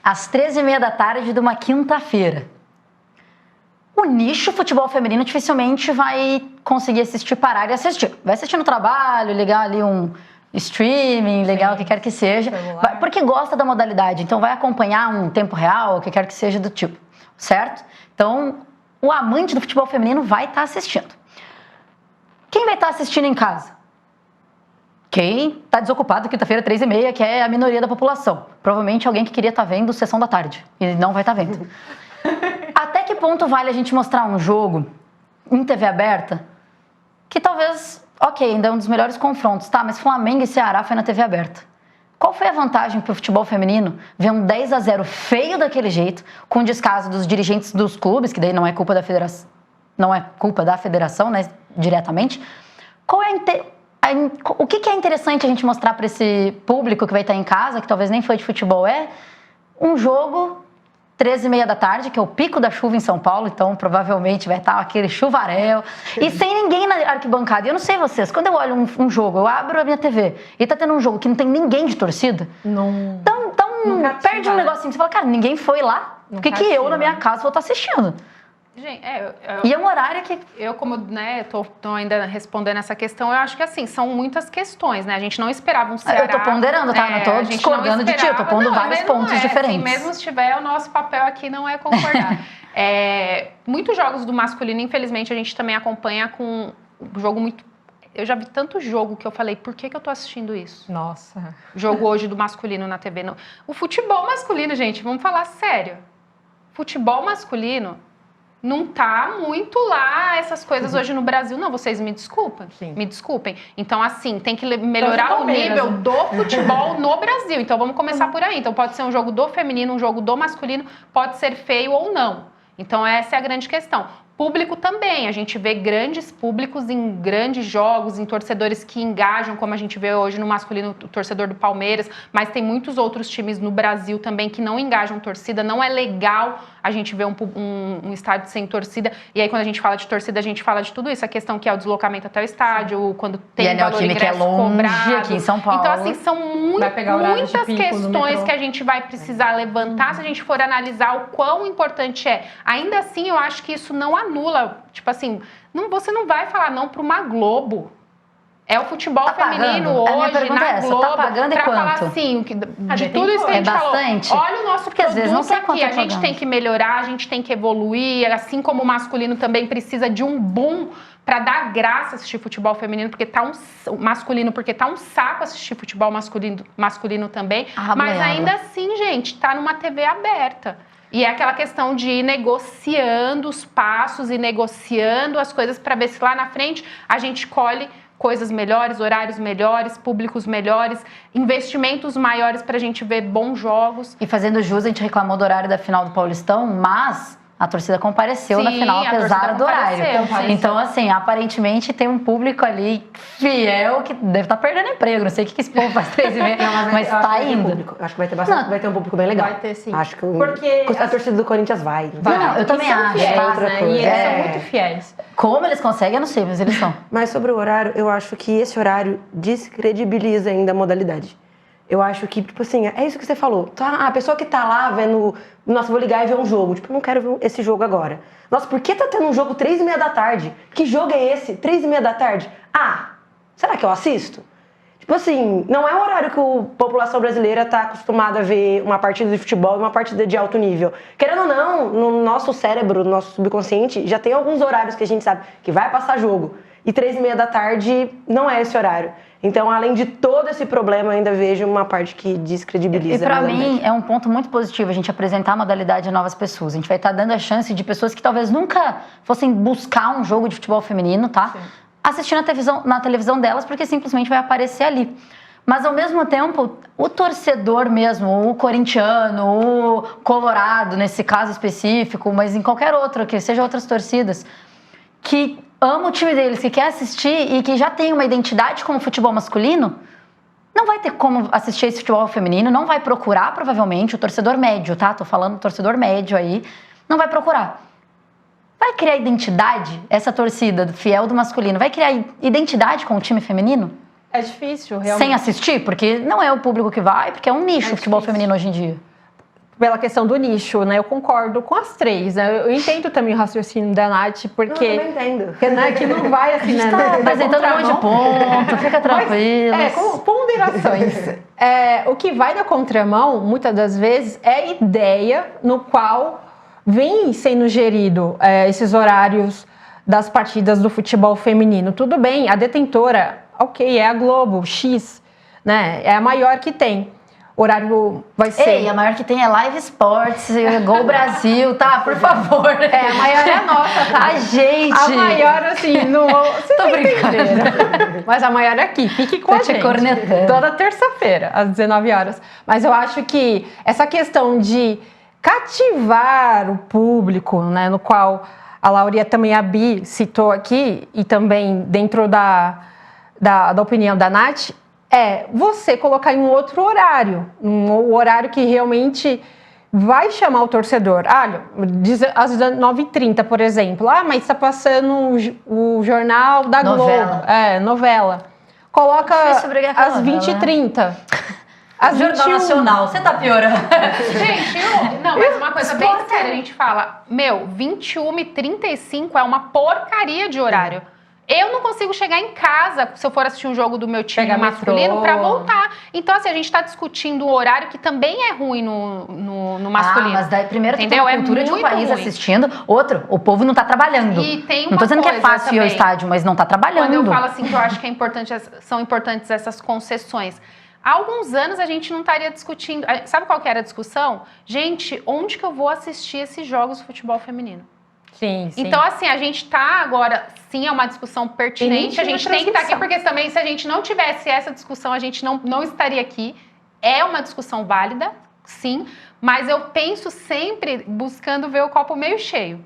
às 13h30 da tarde de uma quinta-feira. O nicho futebol feminino dificilmente vai conseguir assistir, parar e assistir. Vai assistir no trabalho, ligar ali um streaming, legal, o que quer que seja. Porque gosta da modalidade. Então vai acompanhar um tempo real, o que quer que seja do tipo. Certo? Então... o amante do futebol feminino vai estar assistindo. Quem vai estar assistindo em casa? Quem está desocupado quinta-feira, 3h30, que é a minoria da população. Provavelmente alguém que queria estar vendo Sessão da Tarde e não vai estar vendo. Até que ponto vale a gente mostrar um jogo em TV aberta que talvez, ok, ainda é um dos melhores confrontos, tá? Mas Flamengo e Ceará foi na TV aberta. Qual foi a vantagem para o futebol feminino ver um 10-0 feio daquele jeito, com descaso dos dirigentes dos clubes, que daí não é culpa da federação, não é culpa da federação, né, diretamente? O que é interessante a gente mostrar para esse público que vai estar em casa, que talvez nem foi de futebol, é um jogo 13h30 da tarde, que é o pico da chuva em São Paulo, então provavelmente vai estar aquele chuvaréu, e sem ninguém na arquibancada. E eu não sei vocês, quando eu olho um jogo, eu abro a minha TV e tá tendo um jogo que não tem ninguém de torcida, então perde um negocinho. Você fala, cara, ninguém foi lá, por que eu na minha casa vou estar assistindo? Gente, e é um horário que... Eu, como, né, tô ainda respondendo essa questão, eu acho que, assim, são muitas questões, né? A gente não esperava um Ceará... Eu tô ponderando, tá? Não tô discordando de ti, eu tô pondo vários pontos diferentes. Assim, mesmo se tiver, o nosso papel aqui não é concordar. Muitos jogos do masculino, infelizmente, a gente também acompanha com um jogo muito... Eu já vi tanto jogo que eu falei, por que eu tô assistindo isso? Nossa. Jogo hoje do masculino na TV. Não. O futebol masculino, gente, vamos falar sério. Futebol masculino... não tá muito lá essas coisas hoje no Brasil, não. Vocês me desculpem. Sim. Me desculpem. Então, assim, tem que melhorar o nível do futebol no Brasil. Então, vamos começar por aí. Então, pode ser um jogo do feminino, um jogo do masculino, pode ser feio ou não. Então, essa é a grande questão. Público também, a gente vê grandes públicos em grandes jogos, em torcedores que engajam, como a gente vê hoje no masculino, o torcedor do Palmeiras, mas tem muitos outros times no Brasil também que não engajam torcida, não é legal a gente ver um estádio sem torcida, e aí quando a gente fala de torcida, a gente fala de tudo isso, a questão que é o deslocamento até o estádio, quando tem valor ingresso cobrado. Aqui em São Paulo. Então, assim, são muitas questões que a gente vai precisar levantar se a gente for analisar o quão importante é. Ainda assim, eu acho que isso não anula, tipo assim, você não vai falar não para uma Globo. É o futebol feminino hoje, na Globo, tá pagando pra e quanto? falar assim, de tudo isso que a gente bastante? falou. Olha o nosso porque às vezes não sei aqui, a gente tem que melhorar, a gente tem que evoluir, assim como o masculino também precisa de um boom para dar graça assistir futebol feminino, porque tá masculino, porque tá um saco assistir futebol masculino também, mas ainda assim, gente, tá numa TV aberta. E é aquela questão de ir negociando os passos e negociando as coisas para ver se lá na frente a gente colhe coisas melhores, horários melhores, públicos melhores, investimentos maiores para a gente ver bons jogos. E fazendo jus, a gente reclamou do horário da final do Paulistão, mas a torcida compareceu na final, apesar do horário. Então, assim, aparentemente tem um público ali fiel que deve estar perdendo emprego. Não sei o que esse povo faz 3h30, mas está indo. Acho que vai ter bastante, vai ter um público bem legal. Vai ter, sim. Acho que a torcida do Corinthians vai. Não, eu também acho. E eles são muito fiéis. Como eles conseguem, eu não sei, mas eles são. Mas sobre o horário, eu acho que esse horário descredibiliza ainda a modalidade. Eu acho que, tipo assim, é isso que você falou. A pessoa que tá lá vendo, nossa, vou ligar e ver um jogo. Tipo, eu não quero ver esse jogo agora. Nossa, por que tá tendo um jogo 3h30 da tarde? Que jogo é esse? 3h30 da tarde? Ah, será que eu assisto? Tipo assim, não é o horário que a população brasileira tá acostumada a ver uma partida de futebol e uma partida de alto nível. Querendo ou não, no nosso cérebro, no nosso subconsciente, já tem alguns horários que a gente sabe que vai passar jogo. E 3h30 da tarde não é esse horário. Então, além de todo esse problema, eu ainda vejo uma parte que descredibiliza. E para mim, é um ponto muito positivo a gente apresentar a modalidade a novas pessoas. A gente vai estar dando a chance de pessoas que talvez nunca fossem buscar um jogo de futebol feminino, tá? Sim. Assistir na televisão delas, porque simplesmente vai aparecer ali. Mas, ao mesmo tempo, o torcedor mesmo, o corintiano, o colorado, nesse caso específico, mas em qualquer outro, que seja outras torcidas, que ama o time deles, que quer assistir e que já tem uma identidade com o futebol masculino, não vai ter como assistir esse futebol feminino, não vai procurar, provavelmente, o torcedor médio, tá? Tô falando torcedor médio aí, não vai procurar. Vai criar identidade, essa torcida fiel do masculino, vai criar identidade com o time feminino? É difícil, realmente. Sem assistir? Porque não é o público que vai, porque é um nicho o futebol feminino hoje em dia. Pela questão do nicho, né? Eu concordo com as três, né? Eu entendo também o raciocínio da Nath, porque... Eu também entendo. Porque, né, que não vai assim, né? Tá apresentando um monte de ponto, fica tranquilo. Com ponderações. O que vai na contramão, muitas das vezes, é a ideia no qual vem sendo gerido esses horários das partidas do futebol feminino. Tudo bem, a detentora, ok, é a Globo, X, né? É a maior que tem. O horário vai ser... Ei, a maior que tem é Live Sports, Gol Brasil, tá? Por favor. A maior é a nossa, tá? A gente... A maior, assim, não... Tô brincando. Mas a maior é aqui, fique com a gente. Cornetando. Toda terça-feira, às 19 horas. Mas eu acho que essa questão de cativar o público, né, no qual a Laura também, a Bi, citou aqui, e também dentro da opinião da Nath, você colocar em um outro horário, um horário que realmente vai chamar o torcedor. Olha, às 9h30, por exemplo. Mas está passando o jornal da novela. Globo. Novela. Coloca às 20h30. Às Jornal 21. Nacional, você tá piorando. Gente, não, mas uma coisa bem séria, a gente fala, 21h35 é uma porcaria de horário. Eu não consigo chegar em casa se eu for assistir um jogo do meu time masculino para voltar. Então, assim, a gente está discutindo o horário que também é ruim no masculino. Mas daí, primeiro que tem a cultura de um país ruim. Assistindo, outro, o povo não tá trabalhando. E tem uma não tô dizendo coisa que é fácil ir ao estádio, mas não tá trabalhando. Quando eu falo assim que eu acho que são importantes essas concessões. Há alguns anos a gente não estaria discutindo... Sabe qual que era a discussão? Gente, onde que eu vou assistir esses jogos de futebol feminino? Sim. Então, assim, a gente tá agora... Sim, é uma discussão pertinente. A gente tem que estar aqui, porque também se a gente não tivesse essa discussão, a gente não estaria aqui. É uma discussão válida, sim. Mas eu penso sempre buscando ver o copo meio cheio.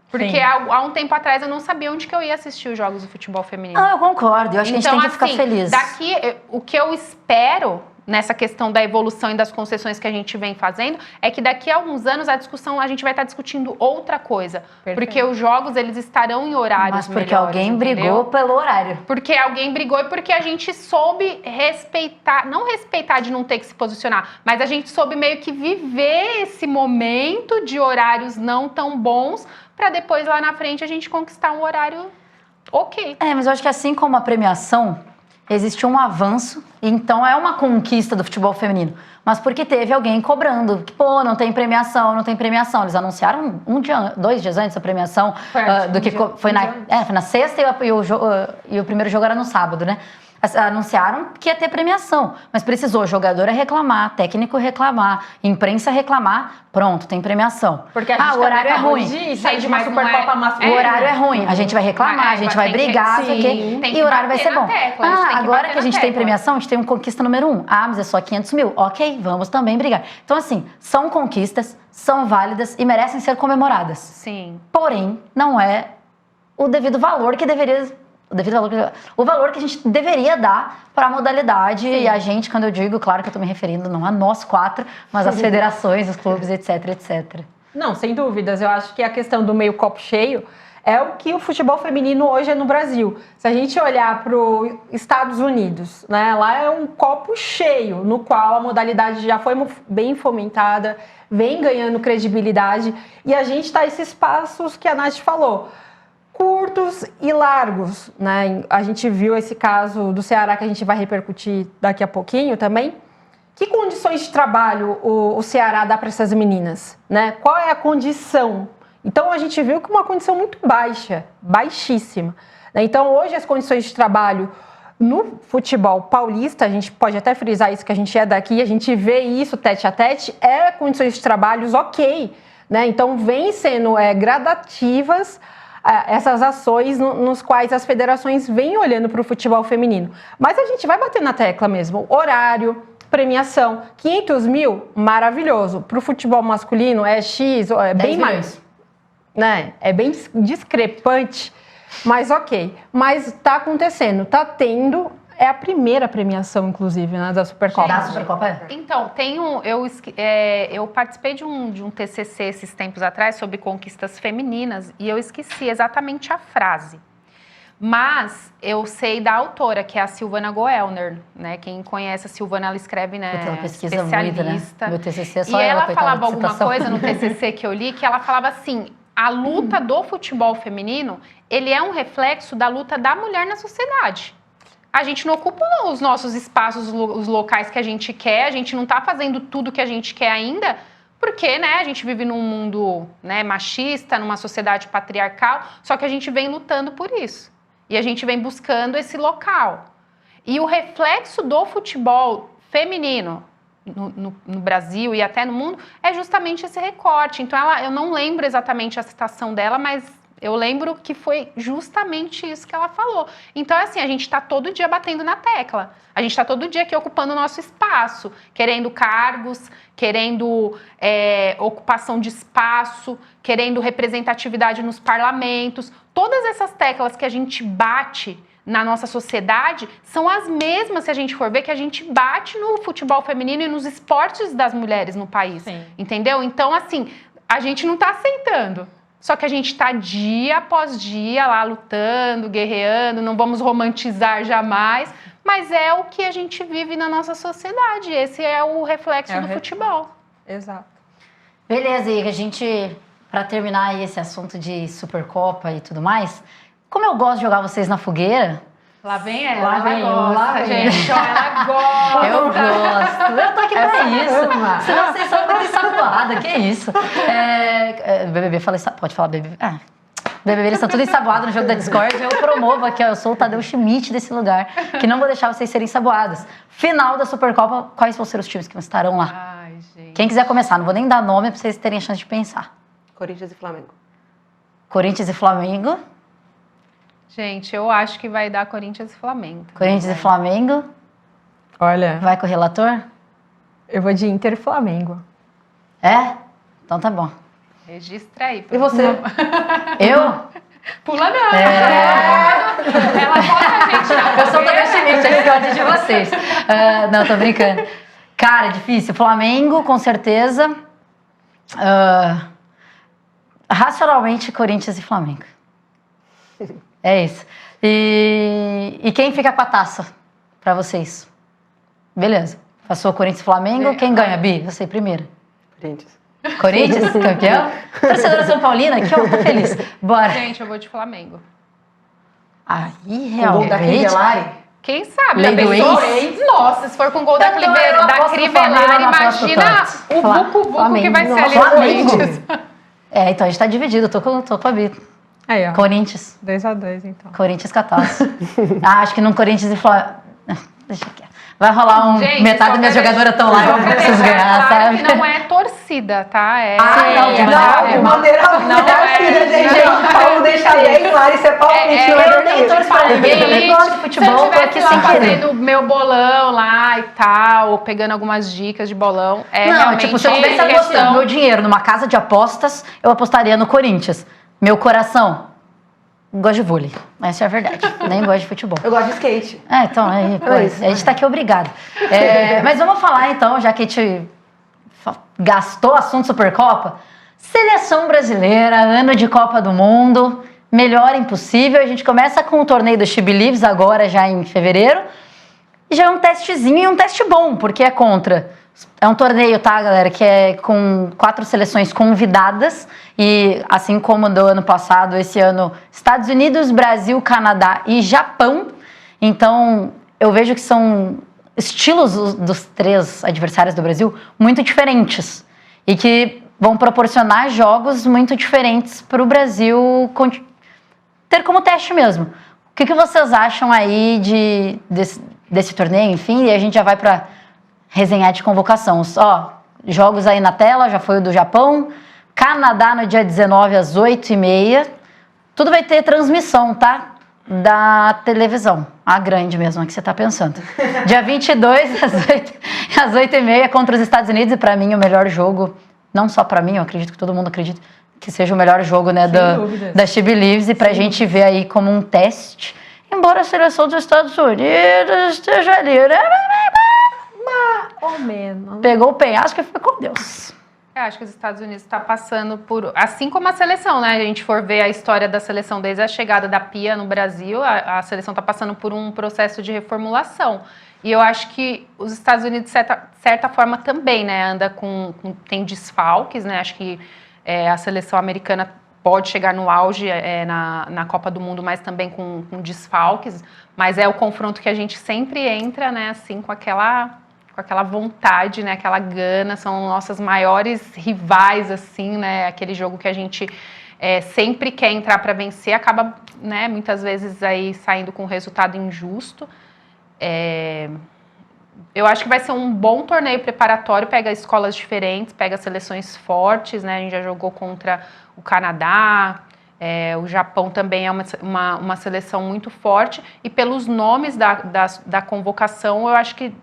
Porque há um tempo atrás eu não sabia onde que eu ia assistir os jogos do futebol feminino. Eu concordo. Eu acho que a gente tem que ficar feliz. Daqui, o que eu espero nessa questão da evolução e das concessões que a gente vem fazendo é que daqui a alguns anos a gente vai estar discutindo outra coisa. Perfeito. Porque os jogos, eles estarão em horários Mas porque melhores, alguém brigou pelo horário. Porque alguém brigou e porque a gente soube respeitar, não respeitar de não ter que se posicionar, mas a gente soube meio que viver esse momento de horários não tão bons para depois lá na frente a gente conquistar um horário ok. Mas eu acho que assim como a premiação, existe um avanço, então é uma conquista do futebol feminino. Mas porque teve alguém cobrando, que não tem premiação, não tem premiação. Eles anunciaram 2 dias antes da premiação, foi na sexta e o primeiro jogo era no sábado, né? Anunciaram que ia ter premiação, mas precisou jogadora reclamar, técnico reclamar, imprensa reclamar, pronto, tem premiação. Porque o horário é ruim. Sair de uma Supercopa masculina. O horário é ruim, a gente vai reclamar, a gente vai brigar, e o horário vai ser bom. Agora que a gente tem premiação, a gente tem um conquista número 1. Mas é só 500 mil. Ok, vamos também brigar. Então, assim, são conquistas, são válidas e merecem ser comemoradas. Sim. Porém, não é o devido valor que deveria... O valor que a gente deveria dar para a modalidade. Sim. E a gente, quando eu digo, claro que eu estou me referindo não a nós 4, mas às federações, os clubes, etc, etc. Não, sem dúvidas. Eu acho que a questão do meio copo cheio é o que o futebol feminino hoje é no Brasil. Se a gente olhar para os Estados Unidos, né, lá é um copo cheio, no qual a modalidade já foi bem fomentada, vem ganhando credibilidade, e a gente está esses passos que a Nath falou, curtos e largos, né? A gente viu esse caso do Ceará que a gente vai repercutir daqui a pouquinho também. Que condições de trabalho o Ceará dá para essas meninas, né? Qual é a condição? Então a gente viu que uma condição muito baixa, baixíssima. Então hoje as condições de trabalho no futebol paulista, a gente pode até frisar isso que a gente é daqui, a gente vê isso tete a tete, é condições de trabalhos ok, né? Então vem sendo gradativas essas ações nos quais as federações vêm olhando para o futebol feminino. Mas a gente vai bater na tecla mesmo, horário, premiação, 500 mil, maravilhoso. Para o futebol masculino é X, é bem mais, né? É bem discrepante, mas ok. Mas está acontecendo, está tendo, é a primeira premiação, inclusive, né, da Supercopa. Da Supercopa é? Então, eu participei de um TCC esses tempos atrás sobre conquistas femininas e eu esqueci exatamente a frase. Mas eu sei da autora, que é a Silvana Goellner, né? Quem conhece a Silvana, ela escreve, né? Ela pesquisa especialista. muito, né? Meu TCC é só e ela coitada, falava alguma citação. coisa no TCC que eu li, que ela falava assim, a luta do futebol feminino, ele é um reflexo da luta da mulher na sociedade. A gente não ocupa os nossos espaços, os locais que a gente quer, a gente não está fazendo tudo que a gente quer ainda, porque, né, a gente vive num mundo, né, machista, numa sociedade patriarcal, só que a gente vem lutando por isso. E a gente vem buscando esse local. E o reflexo do futebol feminino no Brasil e até no mundo é justamente esse recorte. Então, eu não lembro exatamente a citação dela, mas eu lembro que foi justamente isso que ela falou. Então, assim, a gente está todo dia batendo na tecla. A gente está todo dia aqui ocupando o nosso espaço, querendo cargos, querendo ocupação de espaço, querendo representatividade nos parlamentos. Todas essas teclas que a gente bate na nossa sociedade são as mesmas, se a gente for ver, que a gente bate no futebol feminino e nos esportes das mulheres no país. Sim. Entendeu? Então, assim, a gente não está aceitando. Só que a gente está dia após dia lá lutando, guerreando, não vamos romantizar jamais, mas é o que a gente vive na nossa sociedade. Esse é o reflexo do futebol. Exato. Beleza, e a gente, para terminar aí esse assunto de Supercopa e tudo mais, como eu gosto de jogar vocês na fogueira... Lá vem ela, ela gosta, gente. Ela gosta. Eu gosto. Eu tô aqui pra isso. Senão vocês são muito ensaboada. Que isso? BBB, pode falar BBB? BBB, eles estão tudo ensaboados no jogo da Discord. Eu promovo aqui, ó, eu sou o Tadeu Schmidt desse lugar, que não vou deixar vocês serem ensaboadas. Final da Supercopa, quais vão ser os times que estarão lá? Ai, gente. Quem quiser começar, não vou nem dar nome pra vocês terem a chance de pensar. Corinthians e Flamengo. Corinthians e Flamengo. Gente, eu acho que vai dar Corinthians e Flamengo. Corinthians e Flamengo. Olha, Vai com o relator? eu vou de Inter e Flamengo. É? Então tá bom. Registra aí. E você? Eu? Pula não. Ela bota a gente na Eu sou Tadeu Schmidt, eu gosto de vocês. Não, tô brincando. Cara, difícil. Flamengo, com certeza. Racionalmente, Corinthians e Flamengo. É isso. E quem fica com a taça pra vocês? Beleza. Passou Corinthians e Flamengo. Quem ganha, Bi? Você primeiro. Corinthians. Corinthians, campeão? Torcedora São Paulina, aqui, ó, tô feliz. Bora. Gente, eu vou de Flamengo. Aí, O gol da realmente... Crivellari. Quem sabe? Lei Já do pensou? ex? Nossa, se for com gol da Então, eu aposto no Crivellari, Flamengo, eu aposto no imagina Tots. o buco-buco que vai ser ali no Flamengo. Corinthians. Então a gente tá dividido, eu tô com a Bi. Aí, ó. Corinthians. 2-2, então. Corinthians com a taça. Acho que no Corinthians e Flamengo... Deixa aqui. Vai rolar um... Gente, metade das minhas jogadoras estão lá, eu preciso ganhar, claro sabe? que não é torcida, tá? não, de Não, maneira gente. Vamos deixar bem claro, isso é palpite, não é eu nem torço pra ninguém, eu nem gosto de futebol, tô aqui sem querer. fazendo meu bolão lá e tal, pegando algumas dicas de bolão, Não, realmente tipo, se eu tivesse apostando meu dinheiro numa casa de apostas, eu apostaria no Corinthians. Meu coração, gosto de vôlei. Essa é a verdade. Nem gosto de futebol. Eu gosto de skate. Então, aí, pô, isso, a gente tá aqui obrigado. Mas vamos falar então, já que a gente gastou o assunto Supercopa. Seleção brasileira, ano de Copa do Mundo. melhor impossível. A gente começa com o torneio do She Believes agora, já em fevereiro. E já é um testezinho e um teste bom, porque é contra. É um torneio, tá, galera, que é com 4 seleções convidadas. E assim como do ano passado, esse ano, Estados Unidos, Brasil, Canadá e Japão. Então, eu vejo que são estilos dos 3 adversários do Brasil muito diferentes. E que vão proporcionar jogos muito diferentes para o Brasil ter como teste mesmo. O que vocês acham aí desse torneio, enfim? E a gente já vai para resenhar de convocação. Ó, jogos aí na tela, já foi o do Japão. Canadá no dia 19 às 8h30. Tudo vai ter transmissão, tá? Da televisão. A grande mesmo, a que você tá pensando. Dia 22 às 8h30 contra os Estados Unidos. E para mim o melhor jogo, não só para mim, eu acredito que todo mundo acredita, que seja o melhor jogo, né, da She Believes. E pra gente ver aí como um teste. Embora a seleção dos Estados Unidos esteja ali, né? Mais ou menos. Pegou o penhasco e foi com Deus. Eu acho que os Estados Unidos está passando por... Assim como a seleção, né? A gente for ver a história da seleção desde a chegada da Pia no Brasil, a seleção está passando por um processo de reformulação. E eu acho que os Estados Unidos, de certa forma, também, né? Anda tem desfalques, né? Acho que a seleção americana pode chegar no auge na Copa do Mundo, mas também com desfalques. Mas é o confronto que a gente sempre entra, né? Assim, com aquela vontade, né, aquela gana, são nossas maiores rivais, assim, né, aquele jogo que a gente sempre quer entrar para vencer, acaba, né, muitas vezes aí saindo com um resultado injusto. Eu acho que vai ser um bom torneio preparatório, pega escolas diferentes, pega seleções fortes, né, a gente já jogou contra o Canadá, o Japão também é uma seleção muito forte, e pelos nomes da convocação, eu acho que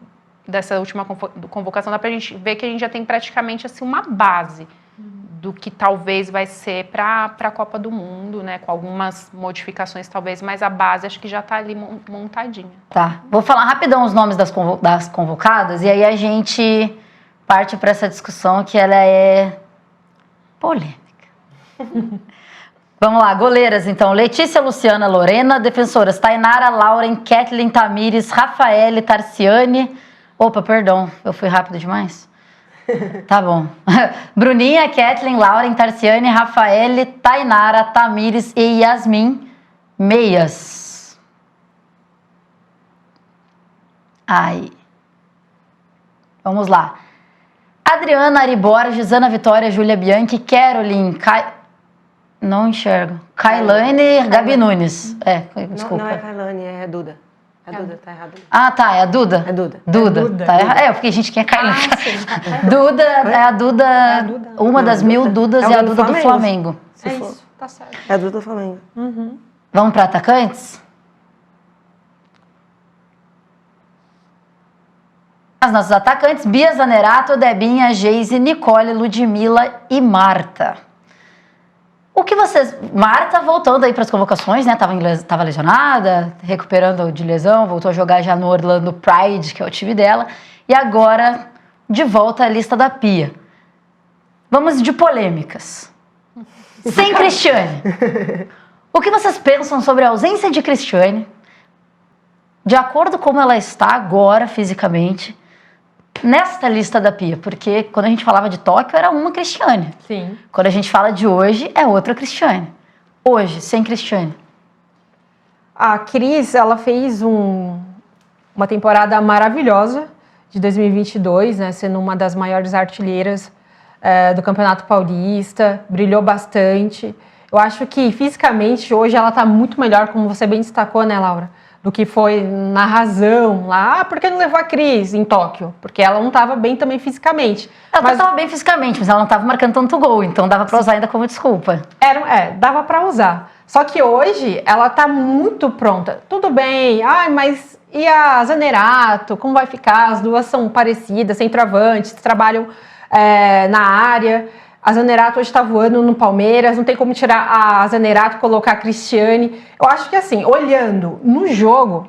dessa última convocação, dá pra gente ver que a gente já tem praticamente assim, uma base do que talvez vai ser para a Copa do Mundo, né? Com algumas modificações talvez, mas a base acho que já tá ali montadinha. Tá, vou falar rapidão os nomes das convocadas e aí a gente parte para essa discussão que ela é polêmica. Vamos lá, goleiras então, Letícia, Luciana, Lorena, defensoras, Tainara, Lauren, Kathleen, Tamires, Rafaele, Tarciane. Opa, perdão, eu fui rápido demais? Tá bom. Bruninha, Kathleen, Lauren, Tarciane, Rafaele, Tainara, Tamires e Yasmin, meias. Aí. Vamos lá. Adriana, Ari Borges, Ana Vitória, Júlia Bianchi, Caroline, não enxergo. Kailane, Gabi Nunes. Desculpa. Não é Kailane, é Duda. É Duda, tá errado. Ah, tá, é a Duda? É Duda. Duda, tá errado. Eu fiquei, gente, quem é Kailane? Duda, é a Duda, uma das 1000 Dudas é a Duda do Flamengo. É isso, tá certo. É a Duda do Flamengo. Uhum. Vamos para atacantes? As nossas atacantes, Bia Zanerato, Debinha, Geise, Nicole, Ludmila e Marta. O que vocês... Marta voltando aí para as convocações, né? Tava lesionada, recuperando de lesão, voltou a jogar já no Orlando Pride, que é o time dela. E agora, de volta à lista da Pia. Vamos de polêmicas. Sem Cristiane. O que vocês pensam sobre a ausência de Cristiane? De acordo com como ela está agora, fisicamente, nesta lista da Pia, porque quando a gente falava de Tóquio era uma Cristiane. Sim. Quando a gente fala de hoje, é outra Cristiane. Hoje, sem Cristiane. A Cris, ela fez uma temporada maravilhosa de 2022, né, sendo uma das maiores artilheiras do Campeonato Paulista, brilhou bastante. Eu acho que fisicamente hoje ela está muito melhor, como você bem destacou, né, Laura? Do que foi na razão lá. Ah, por que não levou a Cris em Tóquio? Porque ela não estava bem também fisicamente. Ela estava bem fisicamente, mas ela não estava marcando tanto gol, então dava para usar ainda como desculpa. Dava para usar. Só que hoje ela está muito pronta. Tudo bem, mas e a Zanerato? Como vai ficar? As duas são parecidas, centroavantes, trabalham na área. A Zanerato hoje está voando no Palmeiras, não tem como tirar a Zanerato e colocar a Cristiane. Eu acho que assim, olhando no jogo,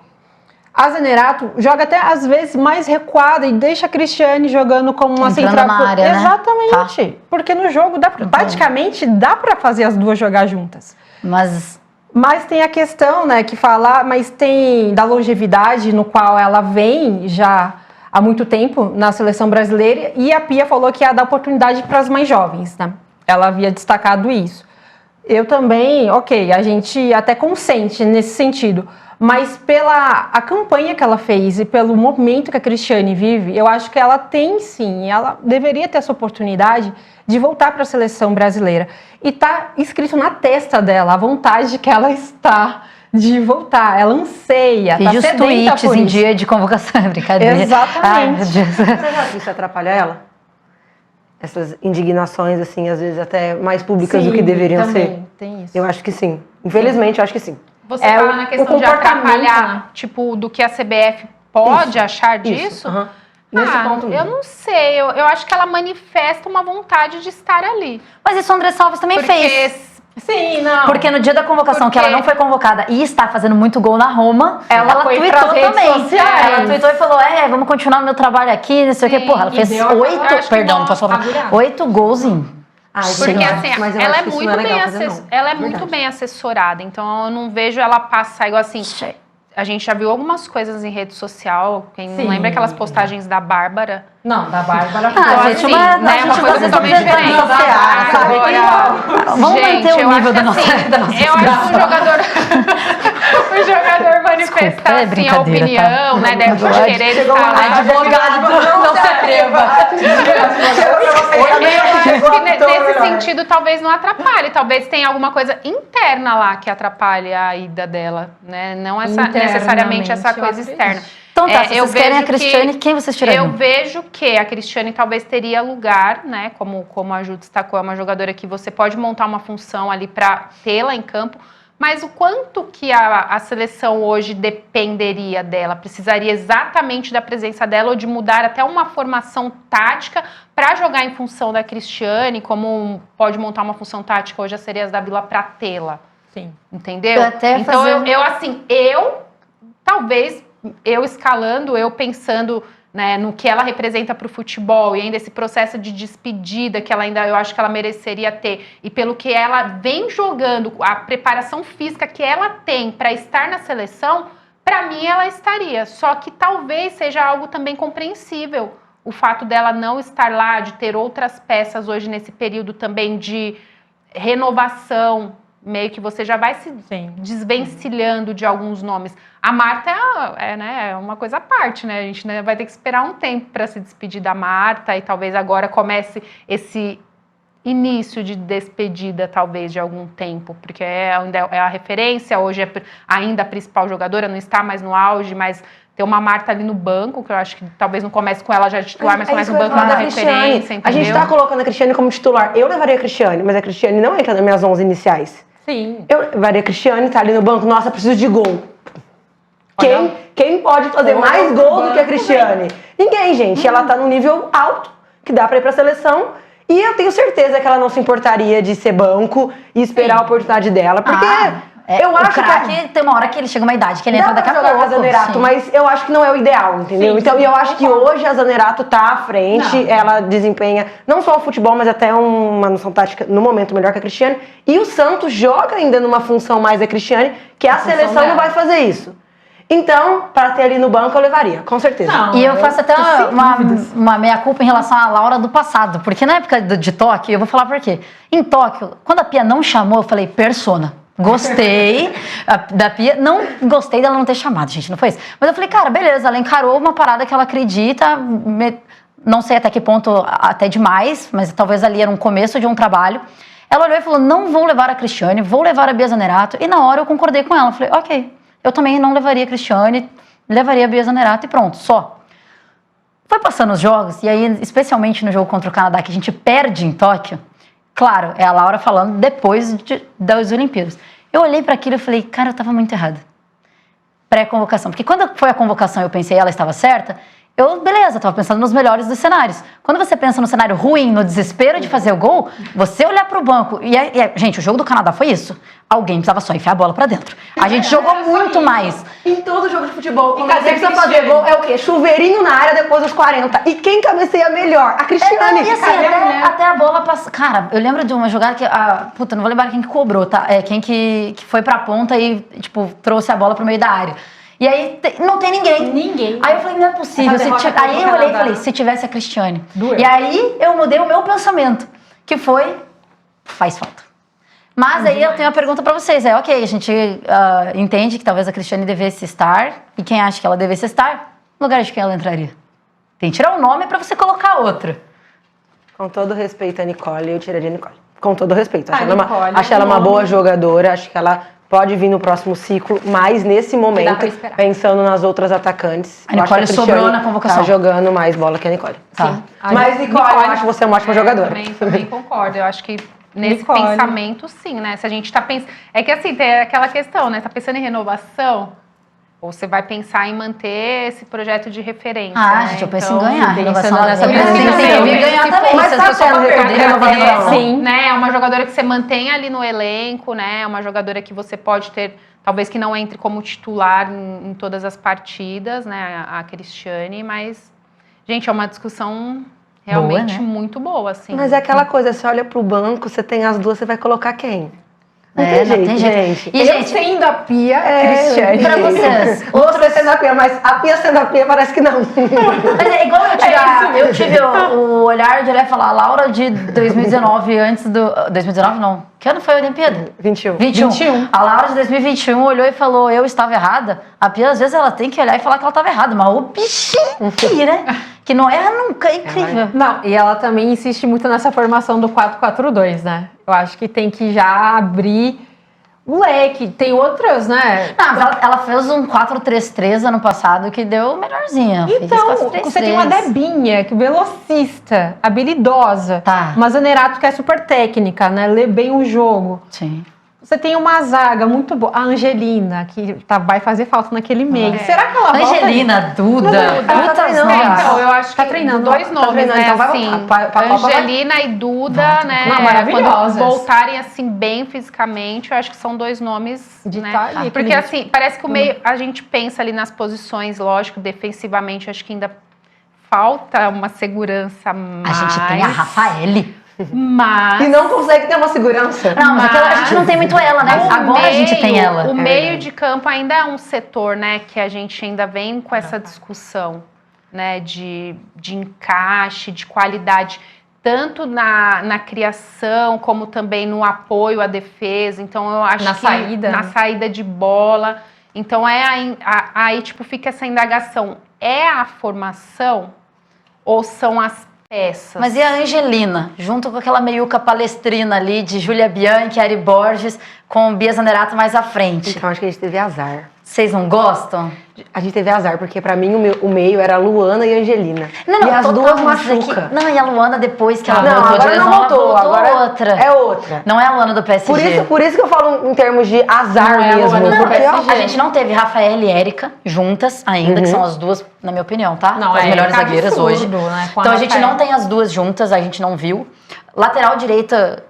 a Zanerato joga até às vezes mais recuada e deixa a Cristiane jogando como uma centroavante. Né? Exatamente. Tá. Porque no jogo praticamente dá para fazer as duas jogar juntas. Mas Mas tem a questão, né, que fala, mas tem da longevidade no qual ela vem já há muito tempo na seleção brasileira, e a Pia falou que ia dar oportunidade para as mais jovens, né? Ela havia destacado isso. Eu também, ok, a gente até consente nesse sentido, mas pela a campanha que ela fez e pelo momento que a Cristiane vive, eu acho que ela tem sim, ela deveria ter essa oportunidade de voltar para a seleção brasileira. E tá escrito na testa dela a vontade que ela está de voltar, ela anseia, Fiz tá os sedenta tweets por em isso. dia de convocação, brincadeira. Exatamente. Ai, meu Deus. Você acha que isso atrapalha ela? Essas indignações, assim, às vezes até mais públicas do que deveriam também, ser? tem isso. Eu acho que sim. Infelizmente, eu acho que sim. Você É fala o na questão de comportamento, atrapalhar, né? tipo, do que a CBF pode achar disso? aham. Nesse ponto eu mesmo. não sei, eu acho que ela manifesta uma vontade de estar ali. Mas isso o André Salves também fez. Sim, não. Porque no dia da convocação, que ela não foi convocada e está fazendo muito gol na Roma, Ela foi tweetou pras redes também. sociais. Ela tweetou e falou: vamos continuar no meu trabalho aqui, não sei o quê. Sim, Porra, ela e fez deu aquela- eu acho que perdão, não mostra posso falar. a 8 gols em. Porque Sim. assim, Mas eu ela acho é que isso muito não é legal bem fazer, não. ela é Verdade. muito bem assessorada, então eu não vejo ela passar igual assim. A gente já viu algumas coisas em rede social, quem não Sim. lembra aquelas postagens da Bárbara? Não, da Bárbara. Ah, Então, gente, assim, uma né, uma coisa totalmente diferente. Vamos manter o eu nível acho da que, nossa, assim, da nossa eu acho que o jogador manifestar Desculpa, é assim, a brincadeira, opinião, tá? né, deve Pode. querer Chegou estar uma lá. advogada, não se atreva. Eu acho que nesse sentido talvez não atrapalhe, talvez tenha alguma coisa interna lá que atrapalhe a ida dela, né? Não necessariamente essa Internamente, coisa eu externa. Então tá, se eu vocês querem a vejo Cristiane, quem vocês tirariam? Eu vejo que a Cristiane talvez teria lugar, né? Como a Ju destacou, é uma jogadora que você pode montar uma função ali para tê-la em campo, mas o quanto que a seleção hoje dependeria dela? Precisaria exatamente da presença dela ou de mudar até uma formação tática para jogar em função da Cristiane, como pode montar uma função tática hoje a Sereias da Vila para tê-la? Sim. Entendeu? Até Então fazer- talvez eu escalando, eu pensando, né, no que ela representa para o futebol e ainda esse processo de despedida que ela ainda, eu acho que ela mereceria ter, e pelo que ela vem jogando, a preparação física que ela tem para estar na seleção, para mim ela estaria. Só que talvez seja algo também compreensível o fato dela não estar lá, de ter outras peças hoje nesse período também de renovação, meio que você já vai se desvencilhando de alguns nomes. A Marta é uma coisa à parte, né? A gente vai ter que esperar um tempo para se despedir da Marta e talvez agora comece esse início de despedida, talvez, de algum tempo, porque é a referência, hoje é ainda a principal jogadora, não está mais no auge, mas ter uma Marta ali no banco, que eu acho que talvez não comece com ela já de titular, mas comece no banco da referência, entendeu? A gente tá colocando a Cristiane como titular. Eu levaria a Cristiane, mas a Cristiane não entra nas minhas 11 iniciais. Sim. Eu levaria a Cristiane, tá ali no banco, nossa, preciso de gol. Quem pode fazer mais gol do que a Cristiane? Ninguém, gente. Ela tá num nível alto, que dá pra ir pra seleção. E eu tenho certeza que ela não se importaria de ser banco e esperar a oportunidade dela. Porque eu acho que tem uma hora que ele chega uma idade que ele entra dá daqui pra a jogar pouco. com a Zanerato, sim. mas eu acho que não é o ideal, entendeu? Sim, então, sim, e eu acho que hoje a Zanerato tá à frente, ela desempenha não só o futebol, mas até uma noção tática no momento melhor que a Cristiane. E o Santos joga ainda numa função mais da Cristiane, que a seleção não vai fazer isso. Então, para ter ali no banco, eu levaria, com certeza. Não, E eu faço até sem uma meia-culpa em relação à Laura do passado. Porque na época de Tóquio, eu vou falar por quê. Em Tóquio, quando a Pia não chamou, eu falei, persona. Gostei da Pia. Não gostei dela não ter chamado, gente, não foi isso? Mas eu falei, cara, beleza, ela encarou uma parada que ela acredita. Não sei até que ponto, até demais, mas talvez ali era um começo de um trabalho. Ela olhou e falou, não vou levar a Cristiane, vou levar a Bia Zanerato. E na hora eu concordei com ela. Falei, ok. Eu também não levaria a Cristiane, levaria a Bia Zanerato e pronto, só. Foi passando os jogos, e aí, especialmente no jogo contra o Canadá, que a gente perde em Tóquio, claro, é a Laura falando depois das Olimpíadas. Eu olhei para aquilo e falei, cara, eu estava muito errada. Pré-convocação. Porque quando foi a convocação eu pensei ela estava certa, Beleza, tava pensando nos melhores dos cenários. Quando você pensa no cenário ruim, no desespero de fazer o gol, você olhar pro banco. Gente, o jogo do Canadá foi isso. Alguém precisava só enfiar a bola pra dentro. A gente jogou muito mais. Em todo jogo de futebol, quando você precisa fazer gol, é o quê? Chuveirinho na área depois dos 40. E quem cabeceia melhor? A Cristiane. E assim, até a bola passar. Cara, eu lembro de uma jogada que. Puta, não vou lembrar quem que cobrou, tá? Quem que foi pra ponta e, tipo, trouxe a bola pro meio da área. E aí não tem ninguém. Ninguém. Aí eu falei, não é possível. Aí eu olhei e falei, se tivesse a Cristiane. Doeu. E aí eu mudei o meu pensamento, que foi, faz falta. Mas aí eu tenho uma pergunta pra vocês. Ok, a gente entende que talvez a Cristiane devesse estar, e quem acha que ela devesse estar, no lugar de quem ela entraria? Tem que tirar um nome pra você colocar outro. Com todo respeito a Nicole, eu tiraria a Nicole. Com todo respeito. Nicole, Acho ela uma boa jogadora, acho que ela pode vir no próximo ciclo, mas nesse momento, pensando nas outras atacantes, a Nicole sobrou na convocação. Tá jogando mais bola que a Nicole. Tá. Sim. Mas Nicole, eu acho você uma ótima jogadora. Também concordo. Eu acho que nesse Nicole. pensamento, sim, né? Se a gente tá pensando... É que assim, tem aquela questão, né? Tá pensando em renovação... Ou você vai pensar em manter esse projeto de referência, né? Gente, eu penso em ganhar. Renovação Nessa também. tem que ganhar também. Mas Se tá as pessoas tendo vão perder, renovação. Sim, né? É uma jogadora que você mantém ali no elenco, né? É uma jogadora que você pode ter, talvez que não entre como titular em todas as partidas, né? A Cristiane, mas, gente, é uma discussão realmente boa, né? muito boa, assim. Mas é aquela coisa, você olha pro banco, você tem as duas, você vai colocar quem? Não tem jeito, gente. E, gente, sendo a Pia, Cristiane. pra vocês, Você sendo a Pia, mas a Pia sendo a Pia parece que não. mas é igual eu tive o olhar de olhar e falar, a Laura de 2019, antes do... 2019 não. Que ano foi a Olimpíada? 21. 21. A Laura de 2021 olhou e falou, eu estava errada. A Pia, às vezes, ela tem que olhar e falar que ela estava errada. Mas o bichinho aqui, né? Que não erra nunca, é incrível. Não, e ela também insiste muito nessa formação do 4-4-2, né? Eu acho que tem que já abrir o leque. Tem outras, né? Não, mas ela fez um 4-3-3 ano passado que deu melhorzinha. Então, você tem uma Debinha, que é velocista, habilidosa. Tá. Uma Zanerato que é super técnica, né? Lê bem o jogo. Sim. Você tem uma zaga muito boa. A Angelina, que vai fazer falta naquele meio. É. Será que ela volta? Angelina, Duda. Ela tá treinando, Então, eu acho que Tá treinando. dois nomes, treinando, né? então vai assim, voltar. Pra Copa Angelina e Duda, né? Não, maravilhosas. Quando voltarem assim bem fisicamente, eu acho que são dois nomes, De né? tá ali, Porque aquele- assim, parece que o meio, a gente pensa ali nas posições, lógico, defensivamente, acho que ainda falta uma segurança mais. A gente tem a Rafaele. Mas E não consegue ter uma segurança. Não, mas a gente não tem muito ela, né? o Agora a gente tem ela. O meio verdade. de campo ainda é um setor, né, que a gente ainda vem com essa discussão, né, de encaixe, de qualidade, tanto na criação, como também no apoio à defesa. Então, eu acho Na que saída, na né? saída de bola. Então, aí, tipo, fica essa indagação. É a formação ou são as peças? Mas e a Angelina, junto com aquela meiuca palestrina ali de Júlia Bianchi, Ari Borges, com Bia Zanerato mais à frente. Então acho que a gente teve azar. Vocês não gostam? A gente teve azar, porque pra mim o meio era Luana e Angelina. Não, e as total, duas mas isso machucam. aqui- Não, e a Luana depois que ela Não, voltou de agora lesão, não voltou. ela voltou Agora outra. é outra. Não é a Luana do PSG. Por isso que eu falo em termos de azar Não é a mesmo. Luana do Porque, PSG. A gente não teve Rafaela e Érica juntas ainda, que são as duas, na minha opinião, tá? Não, as é melhores Érica zagueiras absurdo, hoje. né, com a Então a gente Rafaela. não tem as duas juntas, a gente não viu. Lateral direita,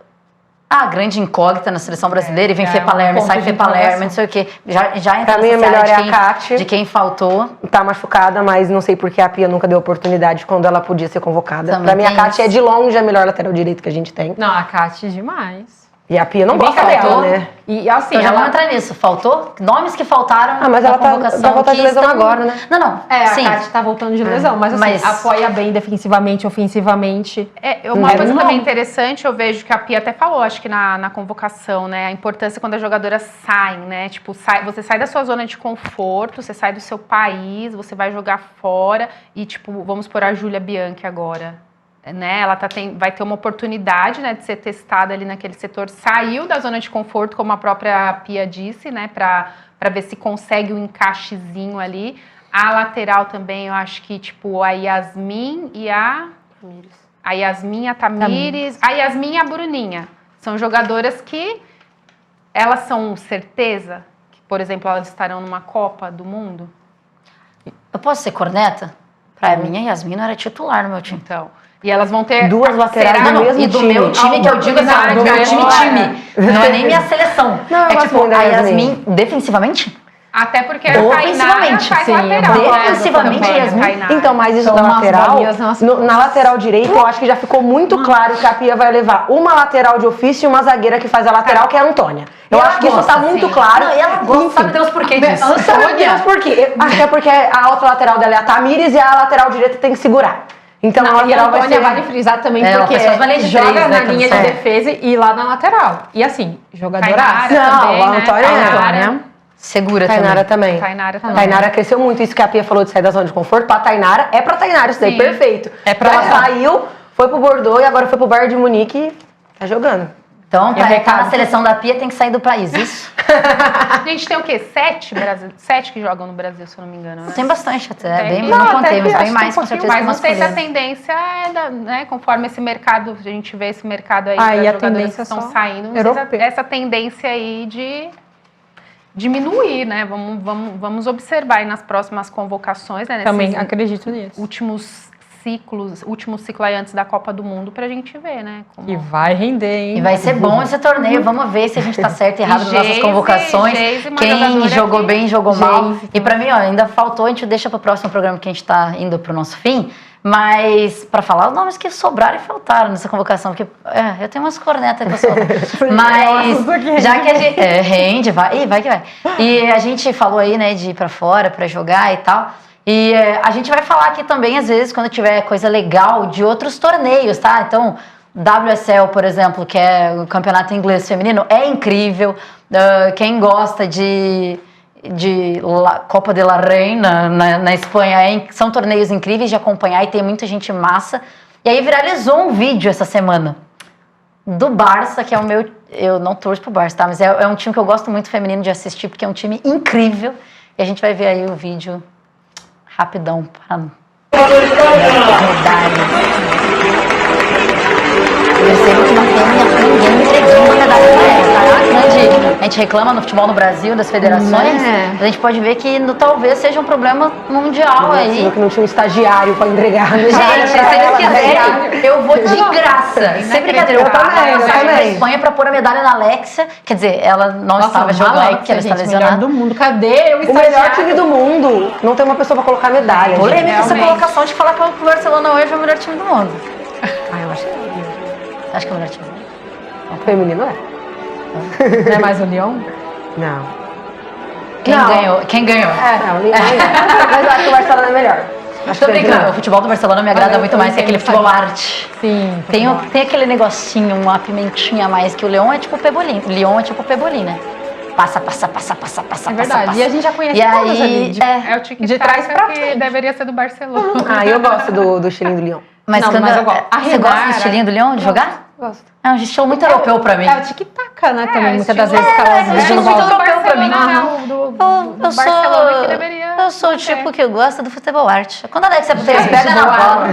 grande incógnita na seleção brasileira, e vem Fê Palermo, ponto sai de Fê Palermo, interrogação. não sei o quê. Já entra Pra mim, nessa a melhor seara é a de quem- Kátia. de quem faltou. tá machucada, mas não sei porque a Pia nunca deu oportunidade quando ela podia ser convocada. Também Pra mim, a tem Kátia é isso. de longe a melhor lateral direito que a gente tem. Não, a Kátia é demais. E a Pia não Bem gosta faltou. dela, né? E assim, Então já ela... vamos entrar nisso. Faltou? Nomes que faltaram Ah, mas na ela tá- convocação vai voltar de que lesão estão- agora, né? Não. a Sim. Kátia tá voltando de lesão, mas assim, Mas- apoia bem defensivamente, ofensivamente. Uma É, coisa não. também interessante, eu vejo que a Pia até falou, acho que na convocação, né? A importância quando as jogadoras saem, né? Tipo, você sai da sua zona de conforto, você sai do seu país, você vai jogar fora e, tipo, vamos pôr a Júlia Bianchi agora. Né, ela vai ter uma oportunidade, né, de ser testada ali naquele setor, saiu da zona de conforto, como a própria Pia disse, né, para ver se consegue um encaixezinho ali. A lateral também, eu acho que tipo a Yasmin e a Yasmin, a Tamires, a Yasmin e a Bruninha. São jogadoras que elas são certeza que, por exemplo, elas estarão numa Copa do Mundo. Eu posso ser corneta? Pra mim, a Yasmin não era titular no meu time. Então, e elas vão ter... Duas laterais será- do mesmo E do time. meu time, que eu digo assim, oportunidade do meu agora. time. Não é nem minha seleção. Não, eu é gosto tipo, muito da a Yasmin. Yasmin, defensivamente, Até porque a Tainara ofensivamente. faz Sim, lateral. defensivamente, também, a Yasmin. Tainara. Então, mas isso São da umas lateral, bolinhas nas na lateral direita, eu acho que já ficou muito claro que a Pia vai levar uma lateral de ofício e uma zagueira que faz a lateral, que é a Antônia. Eu ela acho que isso gosta, tá muito sim. claro. Não, e ela gosta, sabe Deus por quê disso? Sabe Deus por quê? Até porque a outra lateral dela é a Tamires e a lateral direita tem que segurar. Então a E a lateral vai Antônia ser... vale frisar também, É, ela porque faz uma linha de joga três, na né, que linha eu de não sei. defesa e lá na lateral. E assim, jogadora. Tainara Não, também, a né? Antônia é. Tainara. Segura Tainara também. também. Tainara também. Tainara cresceu muito, isso que a Pia falou de sair da zona de conforto. Pra Tainara, é pra Tainara isso daí, Sim. perfeito. É pra ela ela. saiu, foi pro Bordeaux e agora foi pro Bayern de Munique e tá jogando. Então, E o pra estar recado? na seleção da Pia, tem que sair do país, isso? A gente tem o quê? 7 que jogam no Brasil, se eu não me engano, né? Tem bastante até, Tem. bem, Não, não até contei, que mas acho bem que mais um com pouquinho certeza Mas que não sei se a masculino. tendência é, né, conforme esse mercado, a gente vê esse mercado aí, Aí das a jogadoras que tendência estão só saindo, não europeu. sei se essa tendência aí de diminuir, né? Vamos observar aí nas próximas convocações, né? Também nesses acredito nisso. último ciclo aí antes da Copa do Mundo, pra gente ver, né? Como... E vai render, hein? E vai ser bom esse torneio, vamos ver se a gente tá certo e errado nas nossas Geise, convocações. Geise, uma Quem jogadora jogou que- bem, jogou mal. Geise E pra mim, ó, ainda faltou, a gente deixa pro próximo programa que a gente tá indo pro nosso fim. Mas pra falar os nomes que sobraram e faltaram nessa convocação, porque eu tenho umas cornetas que eu solto. Mas já que a gente. Rende, vai que vai. E a gente falou aí, né, de ir pra fora, pra jogar e tal. E a gente vai falar aqui também, às vezes, quando tiver coisa legal de outros torneios, tá? Então, WSL, por exemplo, que é o campeonato inglês feminino, é incrível. Quem gosta de Copa de la Reina na Espanha, são torneios incríveis de acompanhar e tem muita gente massa. E aí viralizou um vídeo essa semana do Barça, que é o meu... Eu não torço pro Barça, tá? Mas é um time que eu gosto muito feminino de assistir, porque é um time incrível. E a gente vai ver aí o vídeo rapidão para medalhas. Eu percebo que não tem ninguém entregando uma medalha pra ela, tá? A gente reclama no futebol no Brasil, das federações, mas a gente pode ver que talvez seja um problema mundial aí. Que não tinha um estagiário pra entregar. Gente, se eles quiserem, eu vou de graça. Sem brincadeira, eu também. pra Espanha pra pôr a medalha na Alexia. Quer dizer, ela não estava jogando, porque ela está melhor lesionada. do mundo. Cadê o O melhor estagiário? time do mundo. Não tem uma pessoa pra colocar medalha. Polêmica gente. essa Realmente. colocação de falar que o Barcelona hoje é o melhor time do mundo. Ah, eu acho que Acho que é o melhor time. o feminino é. Não é mais o Lyon? Não. Quem Não. ganhou? Quem ganhou? Não, ninguém. Mas eu acho que o Barcelona é melhor. Acho Tô que brincando, o futebol do Barcelona me agrada eu muito mais que aquele entendo, futebol sabe? arte. Sim. Tem aquele negocinho, uma pimentinha a mais, que o Leão é tipo o Pebolim. O Leão é tipo o Pebolim, né? Passa. É verdade. E a gente já conhece E todas aí, ali. É o tic-tac De trás pra que frente. deveria ser do Barcelona. Ah, eu gosto do estilinho do Lyon. Mas Não, quando mas eu gosto. A você gosta do Renara- estilinho do Leão de jogar? Gosto. É um estilo muito europeu pra mim. É o tic-tac, né? Também, muitas das estilo- vezes que elas é, estilo usam. muito europeu pra mim. Barcelona, Aham. né? Do Eu Barcelona que deveria eu sou o ser. tipo que gosta do futebol arte. Quando a Alexia Putellas Gente, pega na boa. bola,